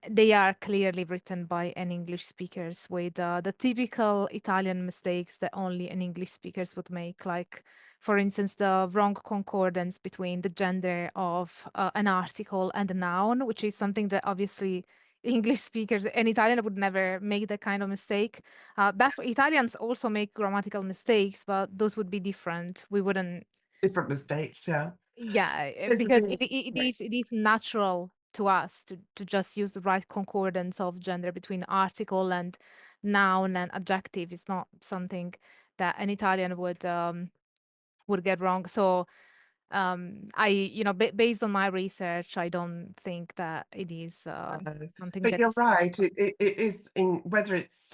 they are clearly written by an English speakers with the typical Italian mistakes that only an English speakers would make, like, for instance, the wrong concordance between the gender of an article and a noun, which is something that obviously English speakers and Italian would never make that kind of mistake. That Italians also make grammatical mistakes, but those would be different. We wouldn't. Different mistakes, yeah. Yeah, This has because been it is natural to us to just use the right concordance of gender between article and noun and adjective. It's not something that an Italian would get wrong. So I, based on my research, I don't think that it is something But that you're is right, historical. it is in whether it's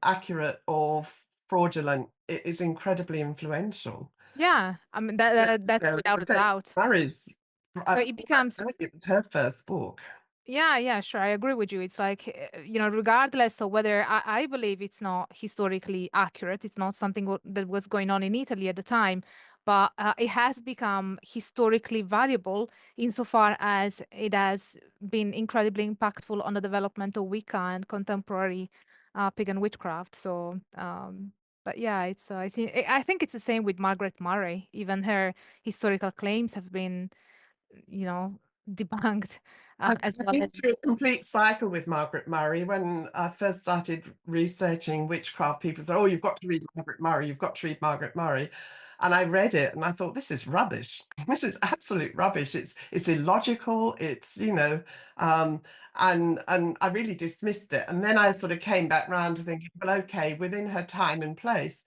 accurate or fraudulent, it is incredibly influential. Yeah, I mean But, that's without a doubt. Mary's, So it becomes. it was her first book. Yeah, yeah, sure. I agree with you. It's like, regardless of whether I believe it's not historically accurate, it's not something that was going on in Italy at the time, but it has become historically valuable insofar as it has been incredibly impactful on the development of Wicca and contemporary pagan witchcraft. So, but yeah, I think it's the same with Margaret Murray. Even her historical claims have been, you know, debunked as I've well been as. through a complete cycle with Margaret Murray. When I first started researching witchcraft, people said, "Oh, you've got to read Margaret Murray. You've got to read Margaret Murray." And I read it and I thought, this is rubbish. This is absolute rubbish. It's illogical. It's, and I really dismissed it. And then I sort of came back round to thinking, well, okay, within her time and place,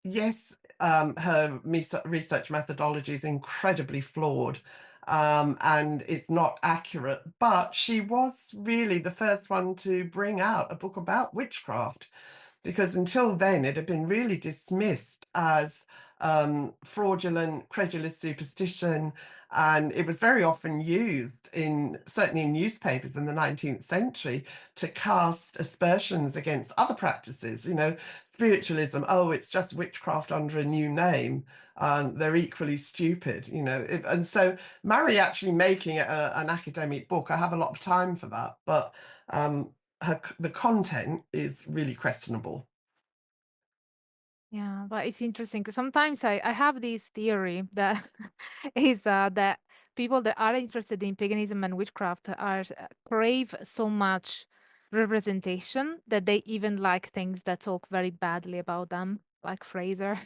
yes, her research methodology is incredibly flawed, and it's not accurate, but she was really the first one to bring out a book about witchcraft, because until then it had been really dismissed as fraudulent, credulous superstition, and it was very often used certainly in newspapers in the 19th century to cast aspersions against other practices. Spiritualism, oh, it's just witchcraft under a new name. They're equally stupid, and so Mary actually making it an academic book, I have a lot of time for that, but the content is really questionable. Yeah, but it's interesting 'cause sometimes I have this theory that is that people that are interested in paganism and witchcraft crave so much representation that they even like things that talk very badly about them, like Fraser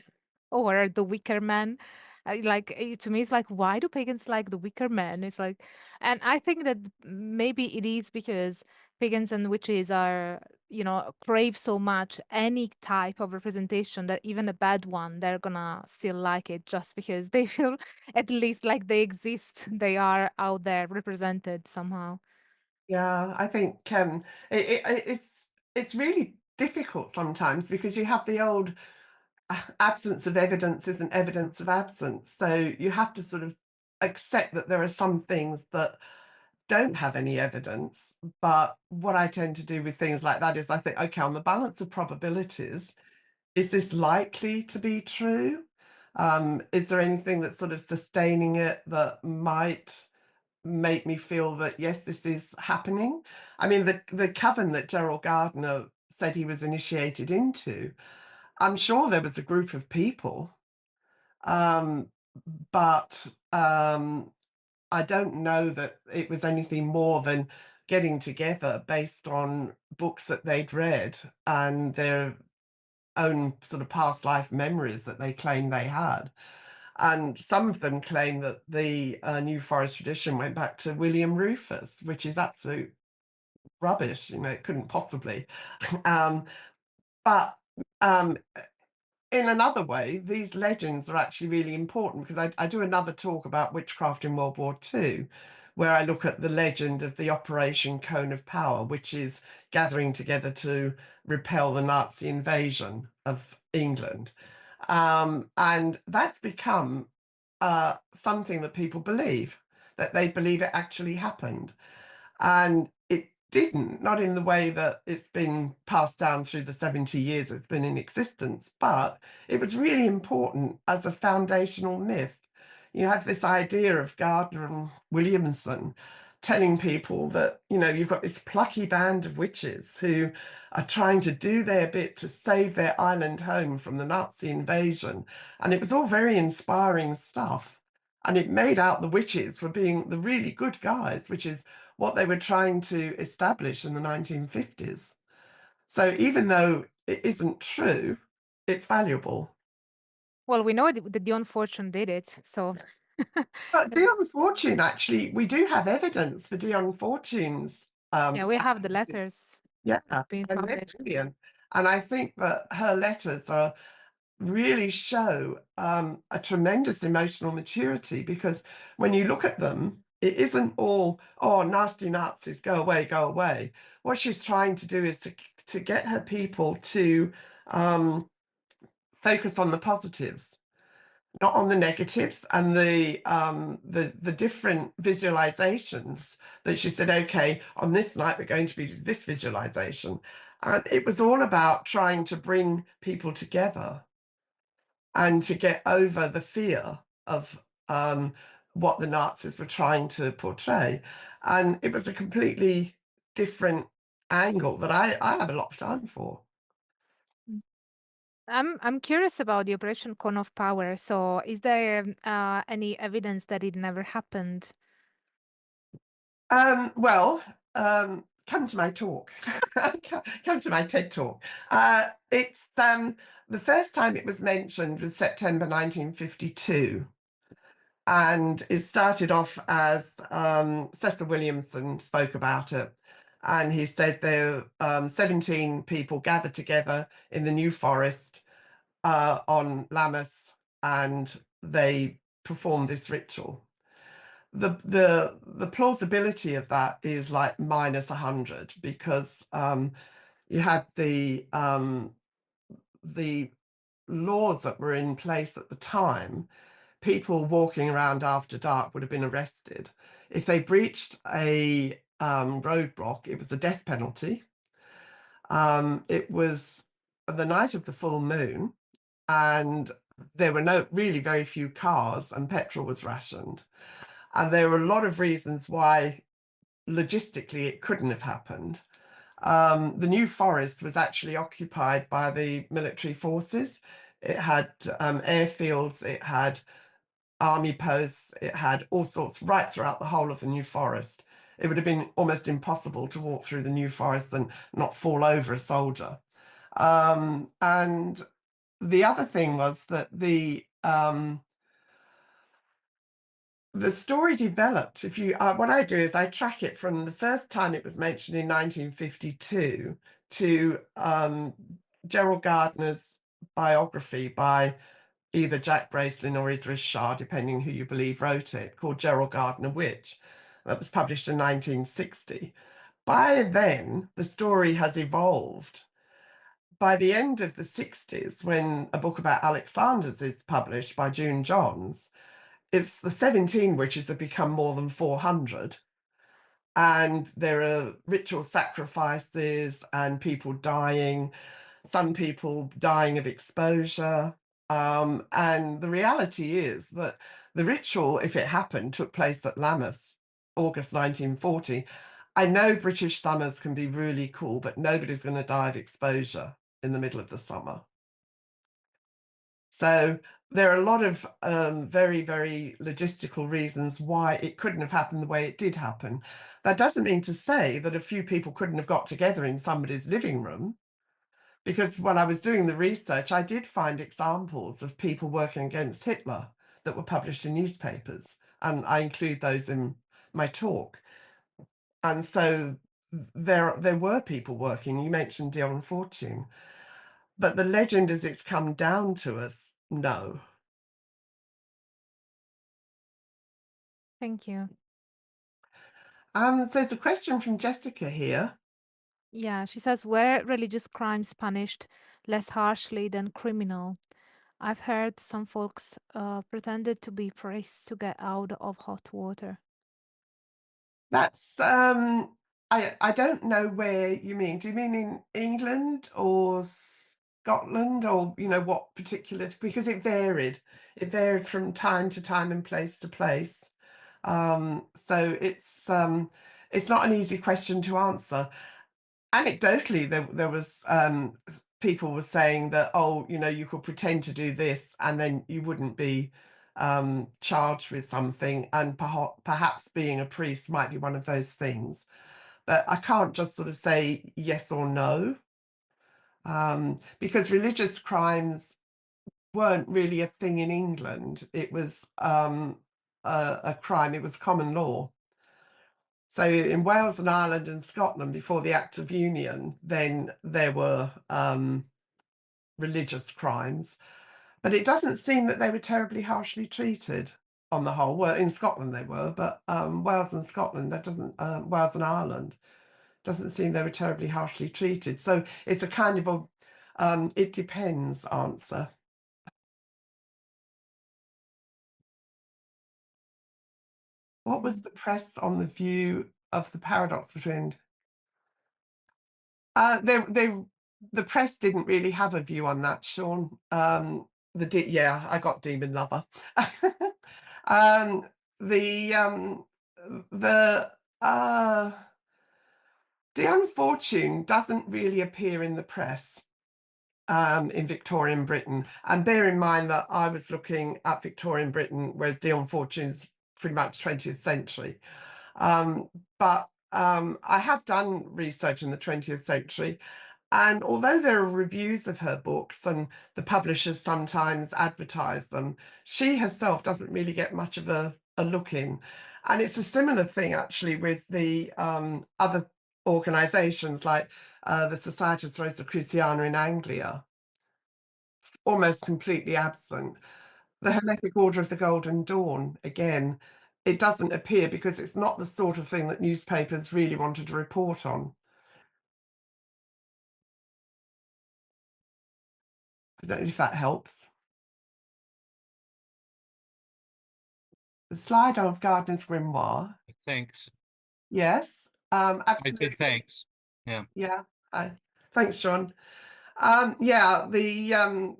or the Wicker Man. To me, it's like, why do pagans like the Wicker Man? It's like, and I think that maybe it is because pagans and witches are, crave so much any type of representation that even a bad one, they're gonna still like it just because they feel at least like they exist. They are out there represented somehow. Yeah, I think it's really difficult sometimes because you have the old absence of evidence isn't evidence of absence. So you have to sort of accept that there are some things that don't have any evidence. But what I tend to do with things like that is I think, okay, on the balance of probabilities, is this likely to be true? Is there anything that's sort of sustaining it that might make me feel that yes, this is happening? I mean, the coven that Gerald Gardner said he was initiated into, I'm sure there was a group of people, um, but I don't know that it was anything more than getting together based on books that they'd read and their own sort of past life memories that they claimed they had. And some of them claim that the New Forest tradition went back to William Rufus, which is absolute rubbish. You know, it couldn't possibly. um, but in another way, these legends are actually really important, because I do another talk about witchcraft in World War II, where I look at the legend of the Operation Cone of Power, which is gathering together to repel the Nazi invasion of England. And that's become something that people believe, that they believe it actually happened. And it didn't, not in the way that it's been passed down through the 70 years it's been in existence, but it was really important as a foundational myth. You have this idea of Gardner and Williamson telling people that, you know, you've got this plucky band of witches who are trying to do their bit to save their island home from the Nazi invasion. And it was all very inspiring stuff. And it made out the witches were being the really good guys, which is what they were trying to establish in the 1950s. So even though it isn't true, it's valuable. Well, we know that Dion Fortune did it, so But Dion Fortune, actually, we do have evidence for Dion Fortune's yeah, we have the activism. letters Yeah, being and they're published. brilliant. And I think that her letters are really show a tremendous emotional maturity, because when you look at them, it isn't all, oh, nasty Nazis, go away, go away. What she's trying to do is to get her people to focus on the positives, not on the negatives, and the different visualizations that she said, okay, on this night we're going to be this visualization. And it was all about trying to bring people together and to get over the fear of what the Nazis were trying to portray. And it was a completely different angle that I have a lot of time for. Mm. I'm curious about the Operation Cone of Power. So, is there any evidence that it never happened? Well, come to my talk. Come to my TED talk. It's the first time it was mentioned was September 1952. And it started off as Cecil Williamson spoke about it. And he said there 17 people gathered together in the New Forest on Lammas, and they performed this ritual. The plausibility of that is like minus 100, because you had the laws that were in place at the time. People walking around after dark would have been arrested. If they breached a roadblock, it was the death penalty. It was the night of the full moon, and there were really very few cars, and petrol was rationed. And there were a lot of reasons why logistically it couldn't have happened. The New Forest was actually occupied by the military forces. It had airfields, it had army posts, it had all sorts right throughout the whole of the New Forest. It would have been almost impossible to walk through the New Forest and not fall over a soldier. And the other thing was that the story developed. If you what I do is I track it from the first time it was mentioned in 1952 to Gerald Gardner's biography by either Jack Bracelin or Idris Shah, depending who you believe wrote it, called Gerald Gardner Witch. That was published in 1960. By then, the story has evolved. By the end of the 60s, when a book about Alexander's is published by June Johns, it's the 17 witches have become more than 400. And there are ritual sacrifices and people dying, some people dying of exposure. And the reality is that the ritual, if it happened, took place at Lammas, August 1940. I know British summers can be really cool, but nobody's going to die of exposure in the middle of the summer. So there are a lot of very, very logistical reasons why it couldn't have happened the way it did happen. That doesn't mean to say that a few people couldn't have got together in somebody's living room, because when I was doing the research, I did find examples of people working against Hitler. that were published in newspapers, and I include those in my talk. And so there were people working. You mentioned Dion Fortune, but the legend as it's come down to us, no. Thank you. There's a question from Jessica here. Yeah, she says, were religious crimes punished less harshly than criminal? I've heard some folks pretended to be priests to get out of hot water. That's I don't know where you mean. Do you mean in England or Scotland, or what particular, because it varied. It varied from time to time and place to place. So it's not an easy question to answer. Anecdotally, there was people were saying that, oh, you could pretend to do this and then you wouldn't be charged with something, and perhaps being a priest might be one of those things. But I can't just sort of say yes or no, because religious crimes weren't really a thing in England. It was a crime. It was common law. So in Wales and Ireland and Scotland, before the Act of Union, then there were religious crimes. But it doesn't seem that they were terribly harshly treated on the whole. Well, in Scotland they were, but Wales and Scotland, that doesn't, Wales and Ireland, doesn't seem they were terribly harshly treated. So it's a kind of a, it depends answer. What was the press on the view of the paradox between? The press didn't really have a view on that, Sean. Yeah, I got Demon Lover. um, the unfortune doesn't really appear in the press in Victorian Britain. And bear in mind that I was looking at Victorian Britain, where Dion Fortune's pretty much 20th century. But I have done research in the 20th century. And although there are reviews of her books and the publishers sometimes advertise them, she herself doesn't really get much of a look in. And it's a similar thing actually with the other organisations like the Societas Rosicruciana in Anglia, almost completely absent. The Hermetic Order of the Golden Dawn, again, it doesn't appear because it's not the sort of thing that newspapers really wanted to report on. I don't know if that helps. The slide of Gardner's grimoire. Thanks. Yes, I absolutely. said thanks. Yeah. Yeah. Thanks, Sean. Yeah, the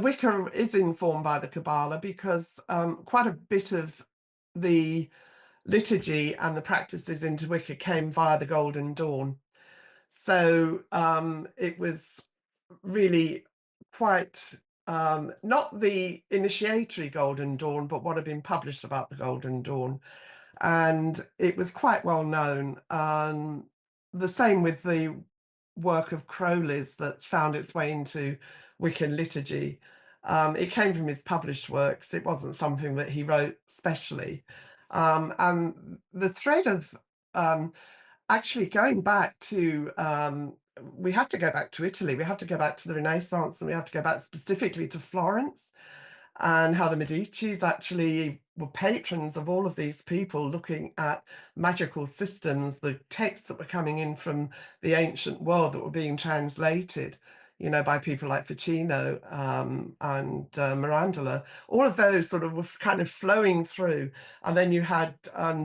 Wicca is informed by the Kabbalah because quite a bit of the liturgy and the practices into Wicca came via the Golden Dawn. So it was really quite not the initiatory Golden Dawn, but what had been published about the Golden Dawn. And it was quite well known. The same with the work of Crowley's that found its way into Wiccan liturgy. It came from his published works. It wasn't something that he wrote specially. And the thread of actually going back to, we have to go back to Italy, we have to go back to the Renaissance, and we have to go back specifically to Florence, and how the Medicis actually were patrons of all of these people looking at magical systems, the texts that were coming in from the ancient world that were being translated, by people like Ficino and Mirandola. All of those sort of were kind of flowing through. And then you had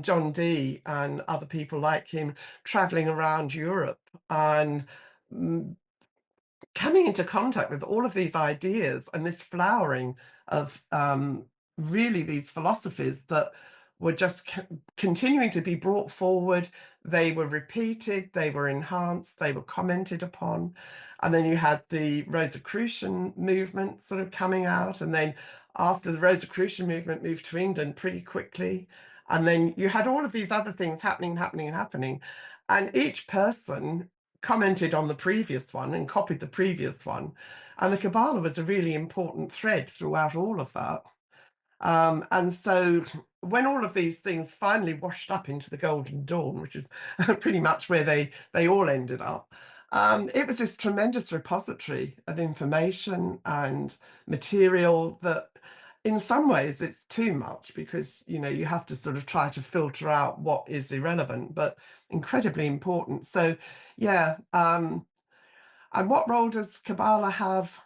John Dee and other people like him traveling around Europe and coming into contact with all of these ideas and this flowering of really these philosophies that were just continuing to be brought forward. They were repeated, they were enhanced, they were commented upon. And then you had the Rosicrucian movement sort of coming out. And then after the Rosicrucian movement moved to England pretty quickly. And then you had all of these other things happening. And each person commented on the previous one and copied the previous one. And the Kabbalah was a really important thread throughout all of that. And so when all of these things finally washed up into the Golden Dawn, which is pretty much where they all ended up, it was this tremendous repository of information and material that in some ways it's too much, because you have to sort of try to filter out what is irrelevant, but incredibly important. So yeah, and what role does Kabbalah have?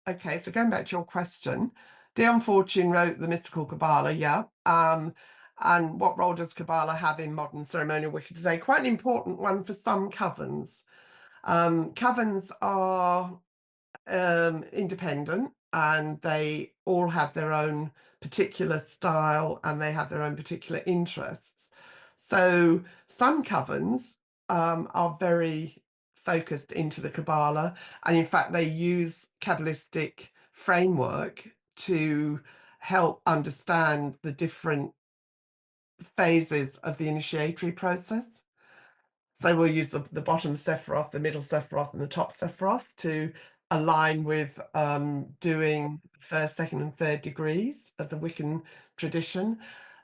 Okay, so going back to your question, Dion Fortune wrote the Mystical Kabbalah, yeah. And what role does Kabbalah have in modern ceremonial Wicca today? Quite an important one for some covens. Covens are independent, and they all have their own particular style, and they have their own particular interests. So some covens are very focused into the Kabbalah, and in fact they use Kabbalistic framework to help understand the different phases of the initiatory process. So we'll use the bottom Sephiroth, the middle Sephiroth, and the top Sephiroth to align with doing first, second, and third degrees of the Wiccan tradition.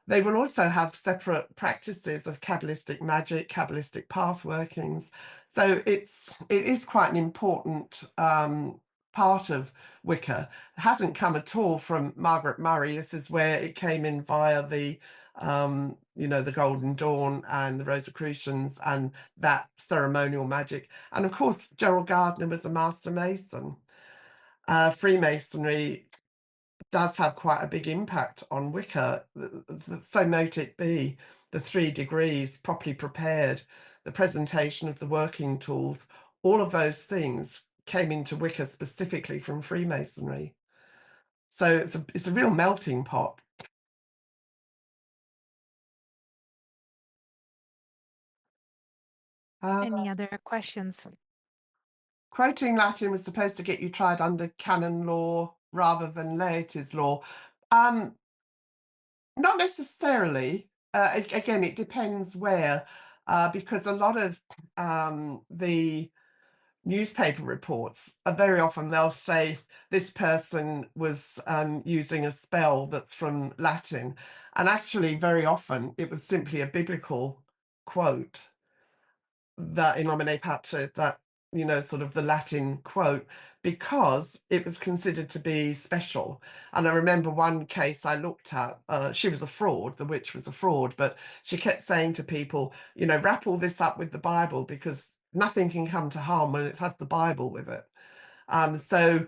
They will also have separate practices of Kabbalistic magic, Kabbalistic path workings. So it is quite an important part of Wicca. It hasn't come at all from Margaret Murray. This is where it came in via the the Golden Dawn and the Rosicrucians and that ceremonial magic. And of course, Gerald Gardner was a master mason. Freemasonry does have quite a big impact on Wicca. So note it be the 3 degrees properly prepared, the presentation of the working tools, all of those things came into Wicca specifically from Freemasonry. So it's a real melting pot. Any other questions? Quoting Latin was supposed to get you tried under canon law rather than laities law. Not necessarily. Again, it depends where, because a lot of the newspaper reports are very often they'll say this person was using a spell that's from Latin, and actually very often it was simply a biblical quote, that in nomine patri, that sort of the Latin quote, because it was considered to be special. And I remember one case I looked at, she was a fraud, the witch was a fraud, but she kept saying to people, wrap all this up with the Bible, because nothing can come to harm when it has the Bible with it. So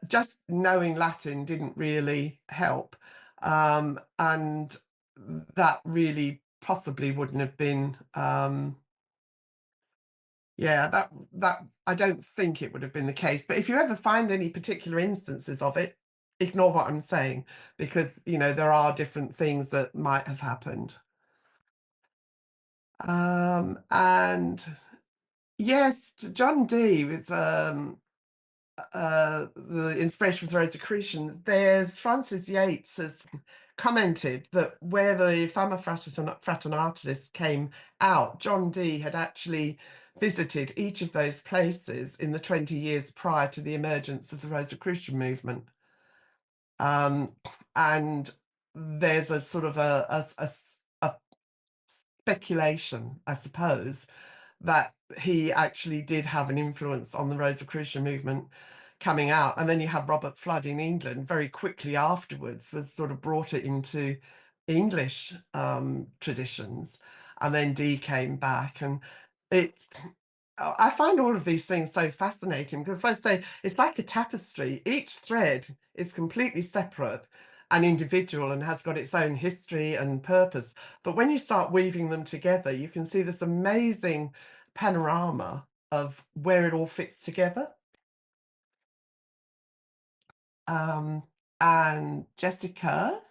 just knowing Latin didn't really help, and that really possibly wouldn't have been yeah, that I don't think it would have been the case. But if you ever find any particular instances of it, ignore what I'm saying, because there are different things that might have happened. And yes, John Dee with the inspiration for the Rosicrucians. There's Francis Yates has commented that where the Fama Fraternitatis came out, John Dee had actually visited each of those places in the 20 years prior to the emergence of the Rosicrucian movement. And there's a sort of a speculation, I suppose, that he actually did have an influence on the Rosicrucian movement coming out. And then you have Robert Flood in England very quickly afterwards, was sort of brought it into English traditions, and then Dee came back. And I find all of these things so fascinating, because if I say it's like a tapestry, each thread is completely separate and individual and has got its own history and purpose. But when you start weaving them together, you can see this amazing panorama of where it all fits together. And Jessica,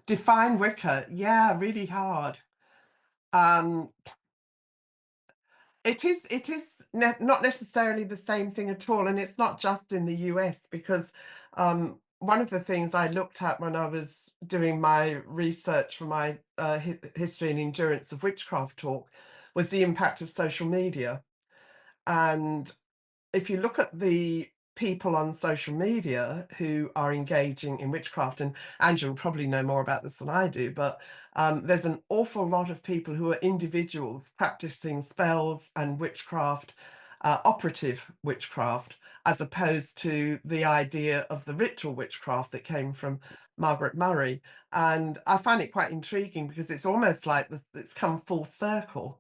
define Wicca. Yeah, really hard. It is not necessarily the same thing at all, and it's not just in the US, because one of the things I looked at when I was doing my research for my history and endurance of witchcraft talk was the impact of social media. And if you look at the people on social media who are engaging in witchcraft, and Angela will probably know more about this than I do, but there's an awful lot of people who are individuals practicing spells and witchcraft, operative witchcraft, as opposed to the idea of the ritual witchcraft that came from Margaret Murray. And I find it quite intriguing because it's almost like it's come full circle.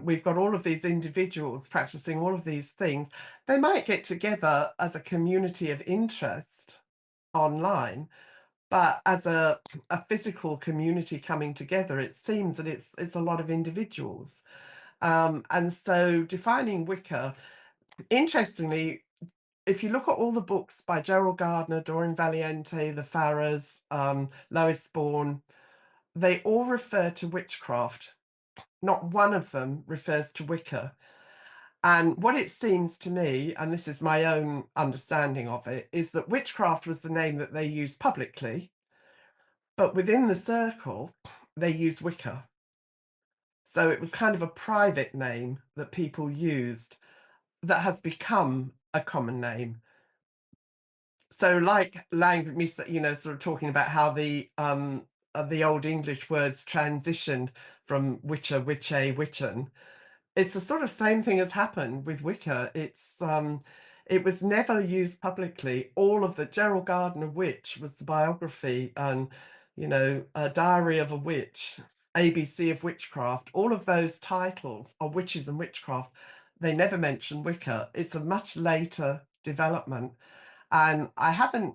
We've got all of these individuals practicing all of these things. They might get together as a community of interest online, but as a physical community coming together, it seems that it's a lot of individuals. And so defining Wicca, interestingly, if you look at all the books by Gerald Gardner, Doreen Valiente, the Farrers, Lois Bourne, they all refer to witchcraft. Not one of them refers to Wicca. And what it seems to me, and this is my own understanding of it, is that witchcraft was the name that they used publicly, but within the circle, they use Wicca. So it was kind of a private name that people used that has become a common name. So like language, sort of talking about how the Old English words transitioned from witcher, witche, witchen. It's the sort of same thing has happened with Wicca. It was never used publicly. All of the Gerald Gardner Witch was the biography, and a Diary of a Witch, ABC of Witchcraft. All of those titles are witches and witchcraft. They never mention Wicca. It's a much later development, and I haven't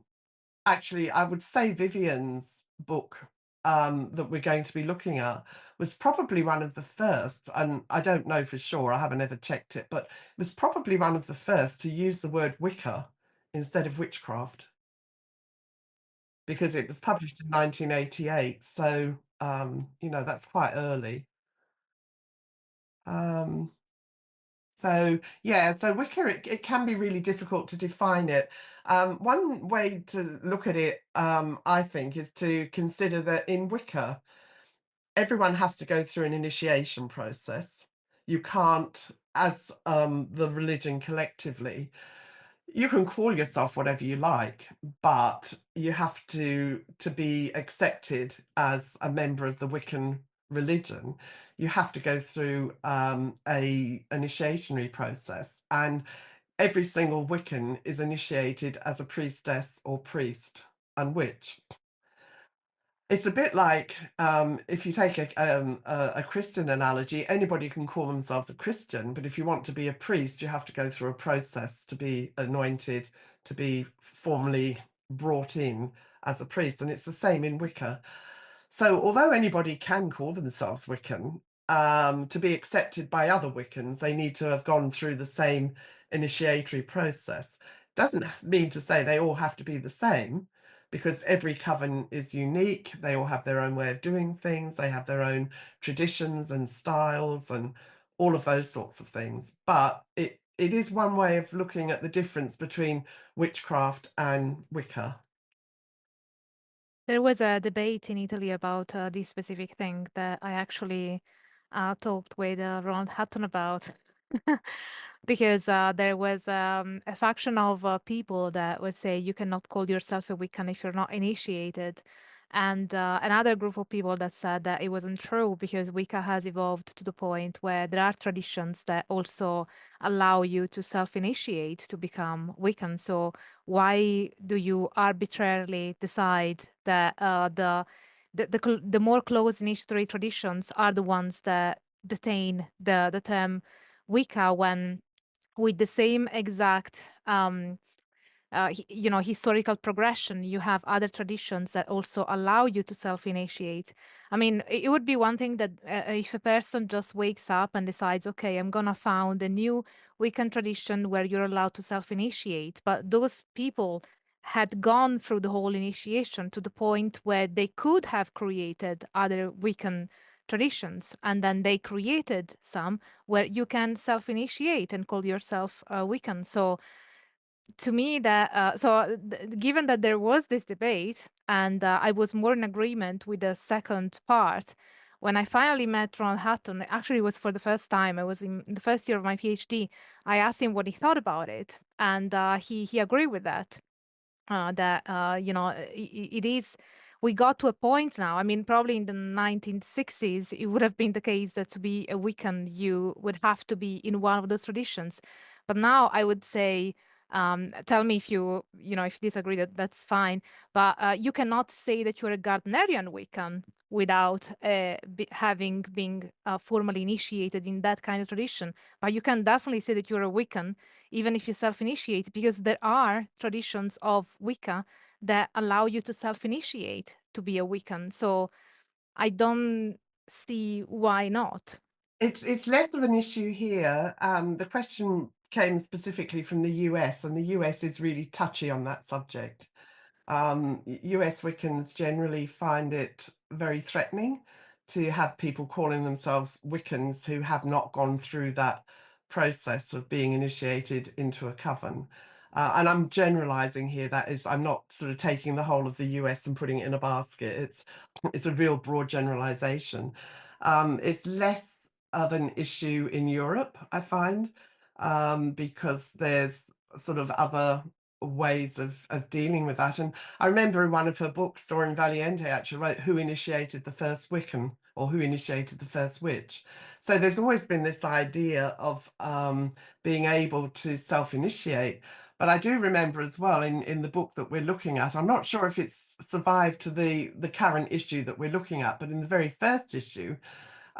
actually. I would say Vivian's book that we're going to be looking at was probably one of the first, and I don't know for sure, I haven't ever checked it, but it was probably one of the first to use the word Wicca instead of witchcraft, because it was published in 1988. So, that's quite early. Um, so yeah, so Wicca, it can be really difficult to define it. One way to look at it, I think, is to consider that in Wicca, everyone has to go through an initiation process. You can't, as the religion collectively, you can call yourself whatever you like, but you have to be accepted as a member of the Wiccan religion. You have to go through a initiatory process, and every single Wiccan is initiated as a priestess or priest and witch. It's a bit like if you take a Christian analogy, anybody can call themselves a Christian, but if you want to be a priest, you have to go through a process to be anointed, to be formally brought in as a priest. And it's the same in Wicca. So although anybody can call themselves Wiccan, to be accepted by other Wiccans, they need to have gone through the same initiatory process. Doesn't mean to say they all have to be the same, because every coven is unique. They all have their own way of doing things. They have their own traditions and styles and all of those sorts of things. But it is one way of looking at the difference between witchcraft and Wicca. There was a debate in Italy about this specific thing that I actually talked with Ronald Hutton about. Because there was a faction of people that would say you cannot call yourself a Wiccan if you're not initiated. And another group of people that said that it wasn't true because Wicca has evolved to the point where there are traditions that also allow you to self-initiate to become Wiccan. So why do you arbitrarily decide that the more close initiatory traditions are the ones that detain the term Wicca when with the same exact historical progression, you have other traditions that also allow you to self-initiate. I mean, it would be one thing that if a person just wakes up and decides, okay, I'm gonna found a new Wiccan tradition where you're allowed to self-initiate, but those people had gone through the whole initiation to the point where they could have created other Wiccan traditions, and then they created some where you can self-initiate and call yourself Wiccan. So to me that given that there was this debate and I was more in agreement with the second part when I finally met Ronald Hatton, actually it was for the first time. I was in the first year of my PhD. I asked him what he thought about it, and he agreed with that. That it is. We got to a point now. I mean, probably in the 1960s, it would have been the case that to be a Wiccan, you would have to be in one of those traditions. But now, I would say, tell me if if you disagree. That's fine. But you cannot say that you're a Gardnerian Wiccan without having been formally initiated in that kind of tradition. But you can definitely say that you're a Wiccan even if you self-initiate, because there are traditions of Wicca that allow you to self-initiate to be a Wiccan. So I don't see why not. It's less of an issue here. The question came specifically from the US, and the US is really touchy on that subject. US Wiccans generally find it very threatening to have people calling themselves Wiccans who have not gone through that process of being initiated into a coven. And I'm generalizing here. That is, I'm not sort of taking the whole of the US and putting it in a basket. It's a real broad generalization. It's less of an issue in Europe, I find, because there's sort of other ways of dealing with that. And I remember in one of her books, Doreen Valiente actually wrote Who Initiated the First Wiccan, or Who Initiated the First Witch. So there's always been this idea of being able to self-initiate. But I do remember as well in the book that we're looking at, I'm not sure if it's survived to the current issue that we're looking at, but in the very first issue,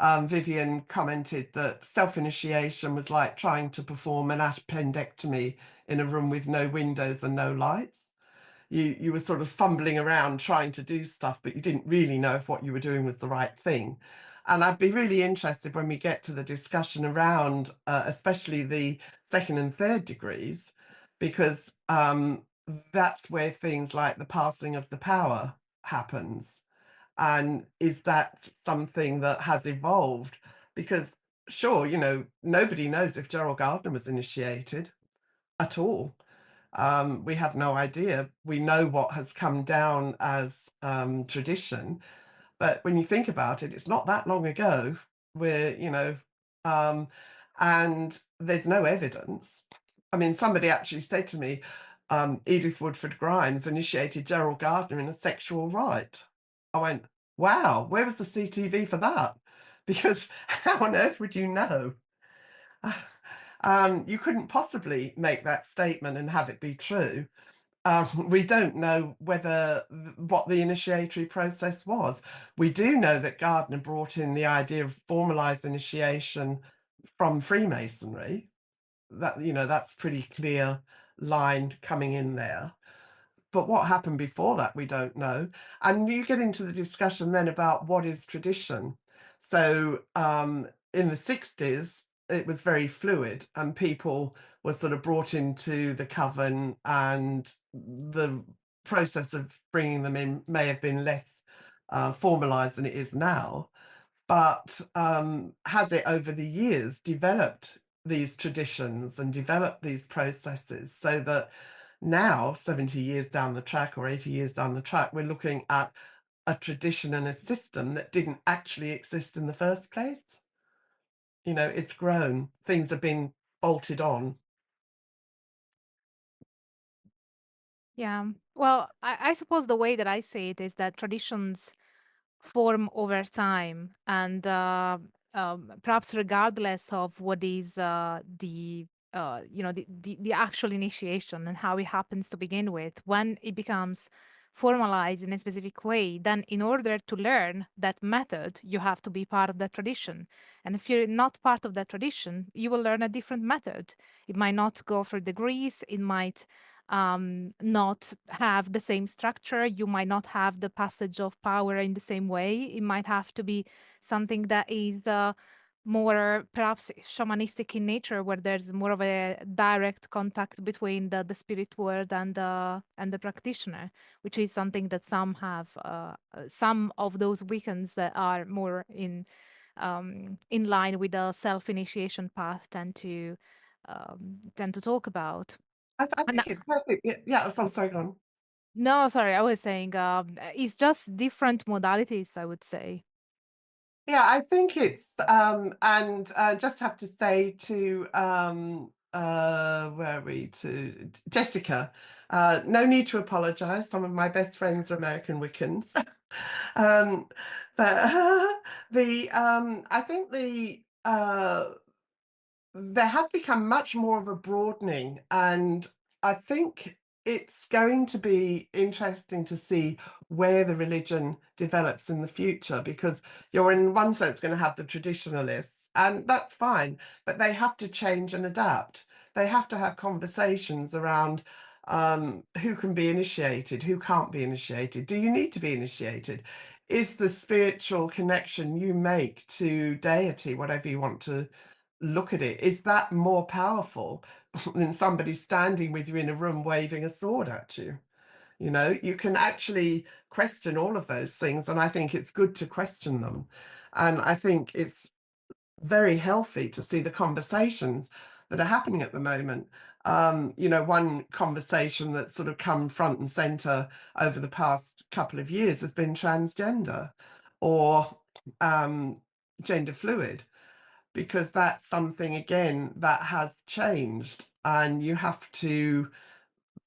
Vivian commented that self-initiation was like trying to perform an appendectomy in a room with no windows and no lights. You were sort of fumbling around trying to do stuff, but you didn't really know if what you were doing was the right thing. And I'd be really interested when we get to the discussion around, especially the second and third degrees, because that's where things like the passing of the power happens. And is that something that has evolved? Because sure, nobody knows if Gerald Gardner was initiated at all. We have no idea. We know what has come down as tradition, but when you think about it, it's not that long ago where, um, and there's no evidence. I mean, somebody actually said to me, Edith Woodford Grimes initiated Gerald Gardner in a sexual rite. I went, wow, where was the CTV for that? Because how on earth would you know? You couldn't possibly make that statement and have it be true. We don't know what the initiatory process was. We do know that Gardner brought in the idea of formalized initiation from Freemasonry. That's pretty clear line coming in there. But what happened before that, we don't know. And you get into the discussion then about what is tradition. So in the 60s, it was very fluid, and people were sort of brought into the coven, and the process of bringing them in may have been less formalized than it is now. But has it over the years developed these traditions and developed these processes so that now, 70 years down the track or 80 years down the track, we're looking at a tradition and a system that didn't actually exist in the first place? It's grown, things have been bolted on. Yeah. Well, I suppose the way that I say it is that traditions form over time, and perhaps regardless of what is the actual initiation and how it happens to begin with, when it becomes formalized in a specific way, then in order to learn that method, you have to be part of that tradition. And if you're not part of that tradition, you will learn a different method. It might not go for degrees, it might not have the same structure. You might not have the passage of power in the same way. It might have to be something that is more perhaps shamanistic in nature, where there's more of a direct contact between the spirit world and the practitioner, which is something that some have. Some of those weekends that are more in line with the self initiation path tend to talk about. I And think it's perfect. Yeah, so sorry, go on. no, sorry, I was saying, it's just different modalities, I would say. Yeah, I think it's and just have to say to where are we to Jessica, no need to apologize. Some of my best friends are American Wiccans. um, but the I think there has become much more of a broadening, and I think it's going to be interesting to see where the religion develops in the future, because you're in one sense going to have the traditionalists, and that's fine, but they have to change and adapt. They have to have conversations around who can be initiated, who can't be initiated. Do you need to be initiated? Is the spiritual connection you make to deity, whatever you want to look at it, is that more powerful than somebody standing with you in a room waving a sword at you? You know, you can actually question all of those things, and I think it's good to question them. And I think it's very healthy to see the conversations that are happening at the moment. You know, one conversation that's sort of come front and center over the past couple of years has been transgender or gender fluid, because that's something again that has changed, and you have to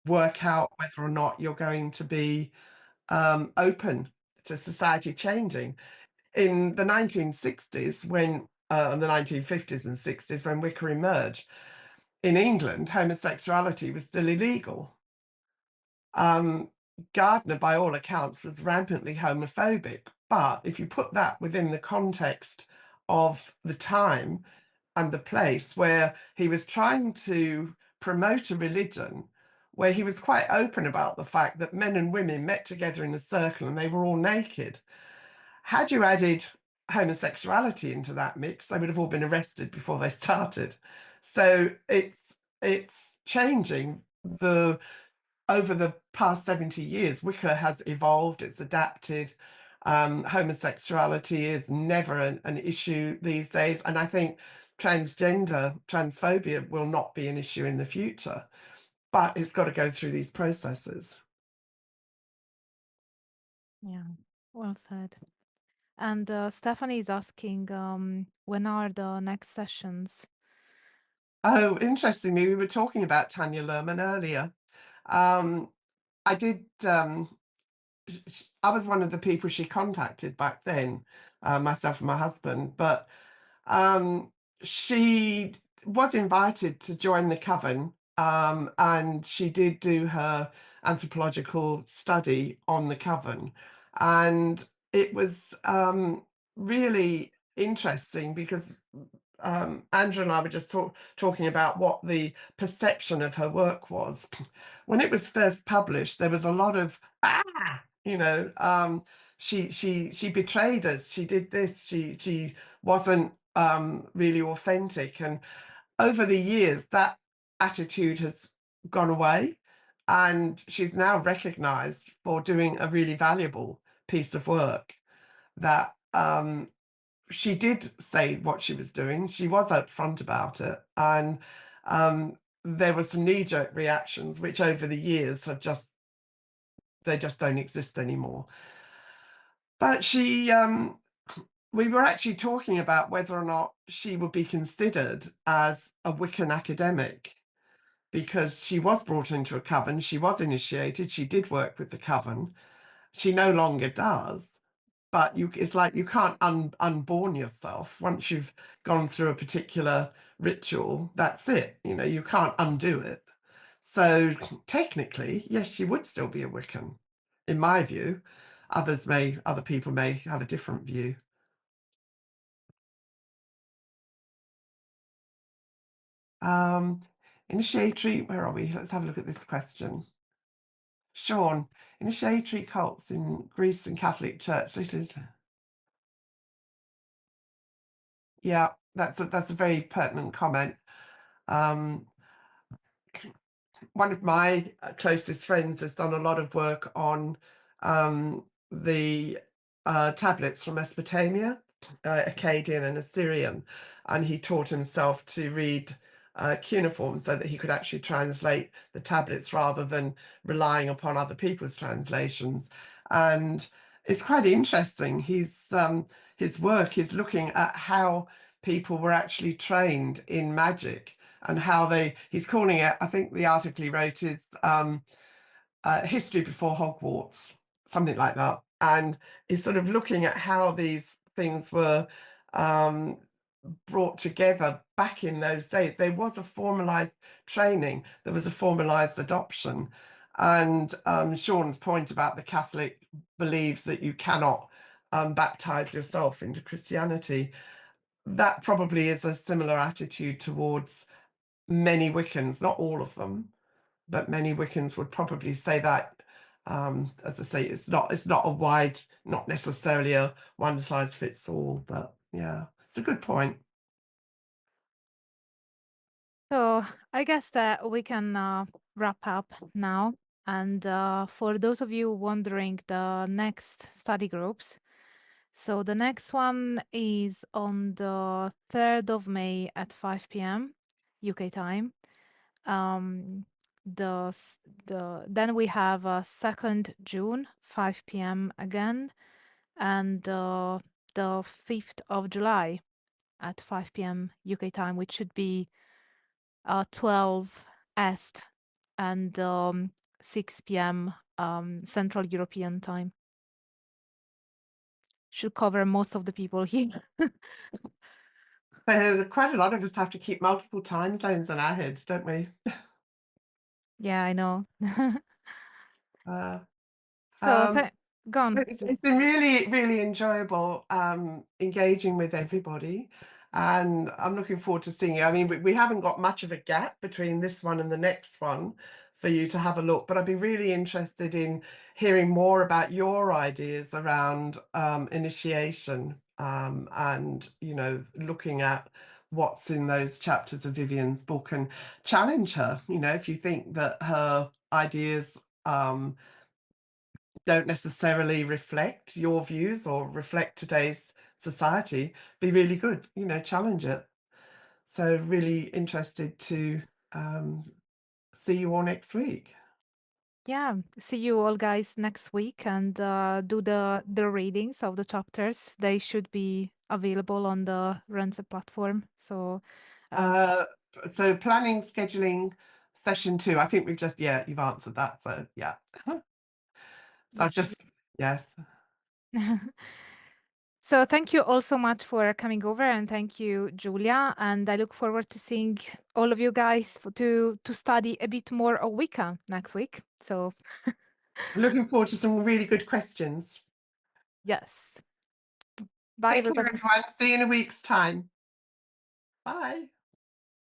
work out whether or not you're going to be open to society changing. In the 1960s, when the 1950s and 60s, when Wicca emerged in England, homosexuality was still illegal. Gardner, by all accounts, was rampantly homophobic, but if you put that within the context of the time and the place, where he was trying to promote a religion where he was quite open about the fact that men and women met together in a circle and they were all naked. Had you added homosexuality into that mix, they would have all been arrested before they started. So it's changing. The Over the past 70 years, Wicca has evolved, it's adapted. Homosexuality is never an issue these days. And I think transphobia will not be an issue in the future, but it's got to go through these processes. Yeah, well said. And Stephanie is asking, when are the next sessions? Oh, interestingly, we were talking about Tanya Lerman earlier. Um, I did I was one of the people she contacted back then, myself and my husband, but she was invited to join the coven, and she did do her anthropological study on the coven, and it was really interesting because Andrew and I were just talking about what the perception of her work was. When it was first published, there was a lot of you know, she betrayed us. She did this. She wasn't really authentic. And over the years, that attitude has gone away, and she's now recognized for doing a really valuable piece of work. That she did say what she was doing. She was upfront about it, and there were some knee-jerk reactions, which over the years have just they just don't exist anymore. But we were actually talking about whether or not she would be considered as a Wiccan academic, because she was brought into a coven, she was initiated, she did work with the coven. She no longer does, but it's like you can't unborn yourself. Once you've gone through a particular ritual, that's it. You know, you can't undo it. So technically, yes, she would still be a Wiccan, in my view. Other people may have a different view. Initiatory, where are we? Let's have a look at this question. Sean, initiatory cults in Greece and Catholic Church. Yeah, that's a very pertinent comment. Um, one of my closest friends has done a lot of work on the tablets from Mesopotamia, Akkadian and Assyrian, and he taught himself to read cuneiform so that he could actually translate the tablets rather than relying upon other people's translations. And it's quite interesting. his work is looking at how people were actually trained in magic and how he's calling it, I think the article he wrote is History Before Hogwarts, something like that. And he's sort of looking at how these things were brought together back in those days. There was a formalized training, there was a formalized adoption. And Sean's point about the Catholic believes that you cannot baptize yourself into Christianity, that probably is a similar attitude towards many Wiccans, not all of them, but many Wiccans would probably say that. As I say, it's not a wide, not necessarily a one size fits all, but yeah, it's a good point. So I guess that we can wrap up now. And for those of you wondering the next study groups, so the next one is on the 3rd of May at 5 p.m. UK time. Then we have 2nd June, 5 p.m. again, and the 5th of July at 5 p.m. UK time, which should be 12 Est and 6 p.m. Central European time. Should cover most of the people here. Quite a lot of us have to keep multiple time zones in our heads, don't we? Yeah, I know. Uh, So um, gone. it's been really, really enjoyable engaging with everybody. And I'm looking forward to seeing you. I mean, we haven't got much of a gap between this one and the next one for you to have a look, but I'd be really interested in hearing more about your ideas around initiation and, you know, looking at what's in those chapters of Vivian's book and challenge her, you know, if you think that her ideas don't necessarily reflect your views or reflect today's society, be really good, you know, challenge it. So really interested to see you all next week. Yeah, see you all guys next week and do the readings of the chapters. They should be available on the RENSEP platform. So Uh, so planning, scheduling, session 2. I think we've just, yeah, you've answered that. So yeah. So yeah. I've just, yes. So thank you all so much for coming over, and thank you, Julia. And I look forward to seeing all of you guys to study a bit more of Wicca next week. So Looking forward to some really good questions. yes, bye Take care, everybody. everyone. See you in a week's time. Bye.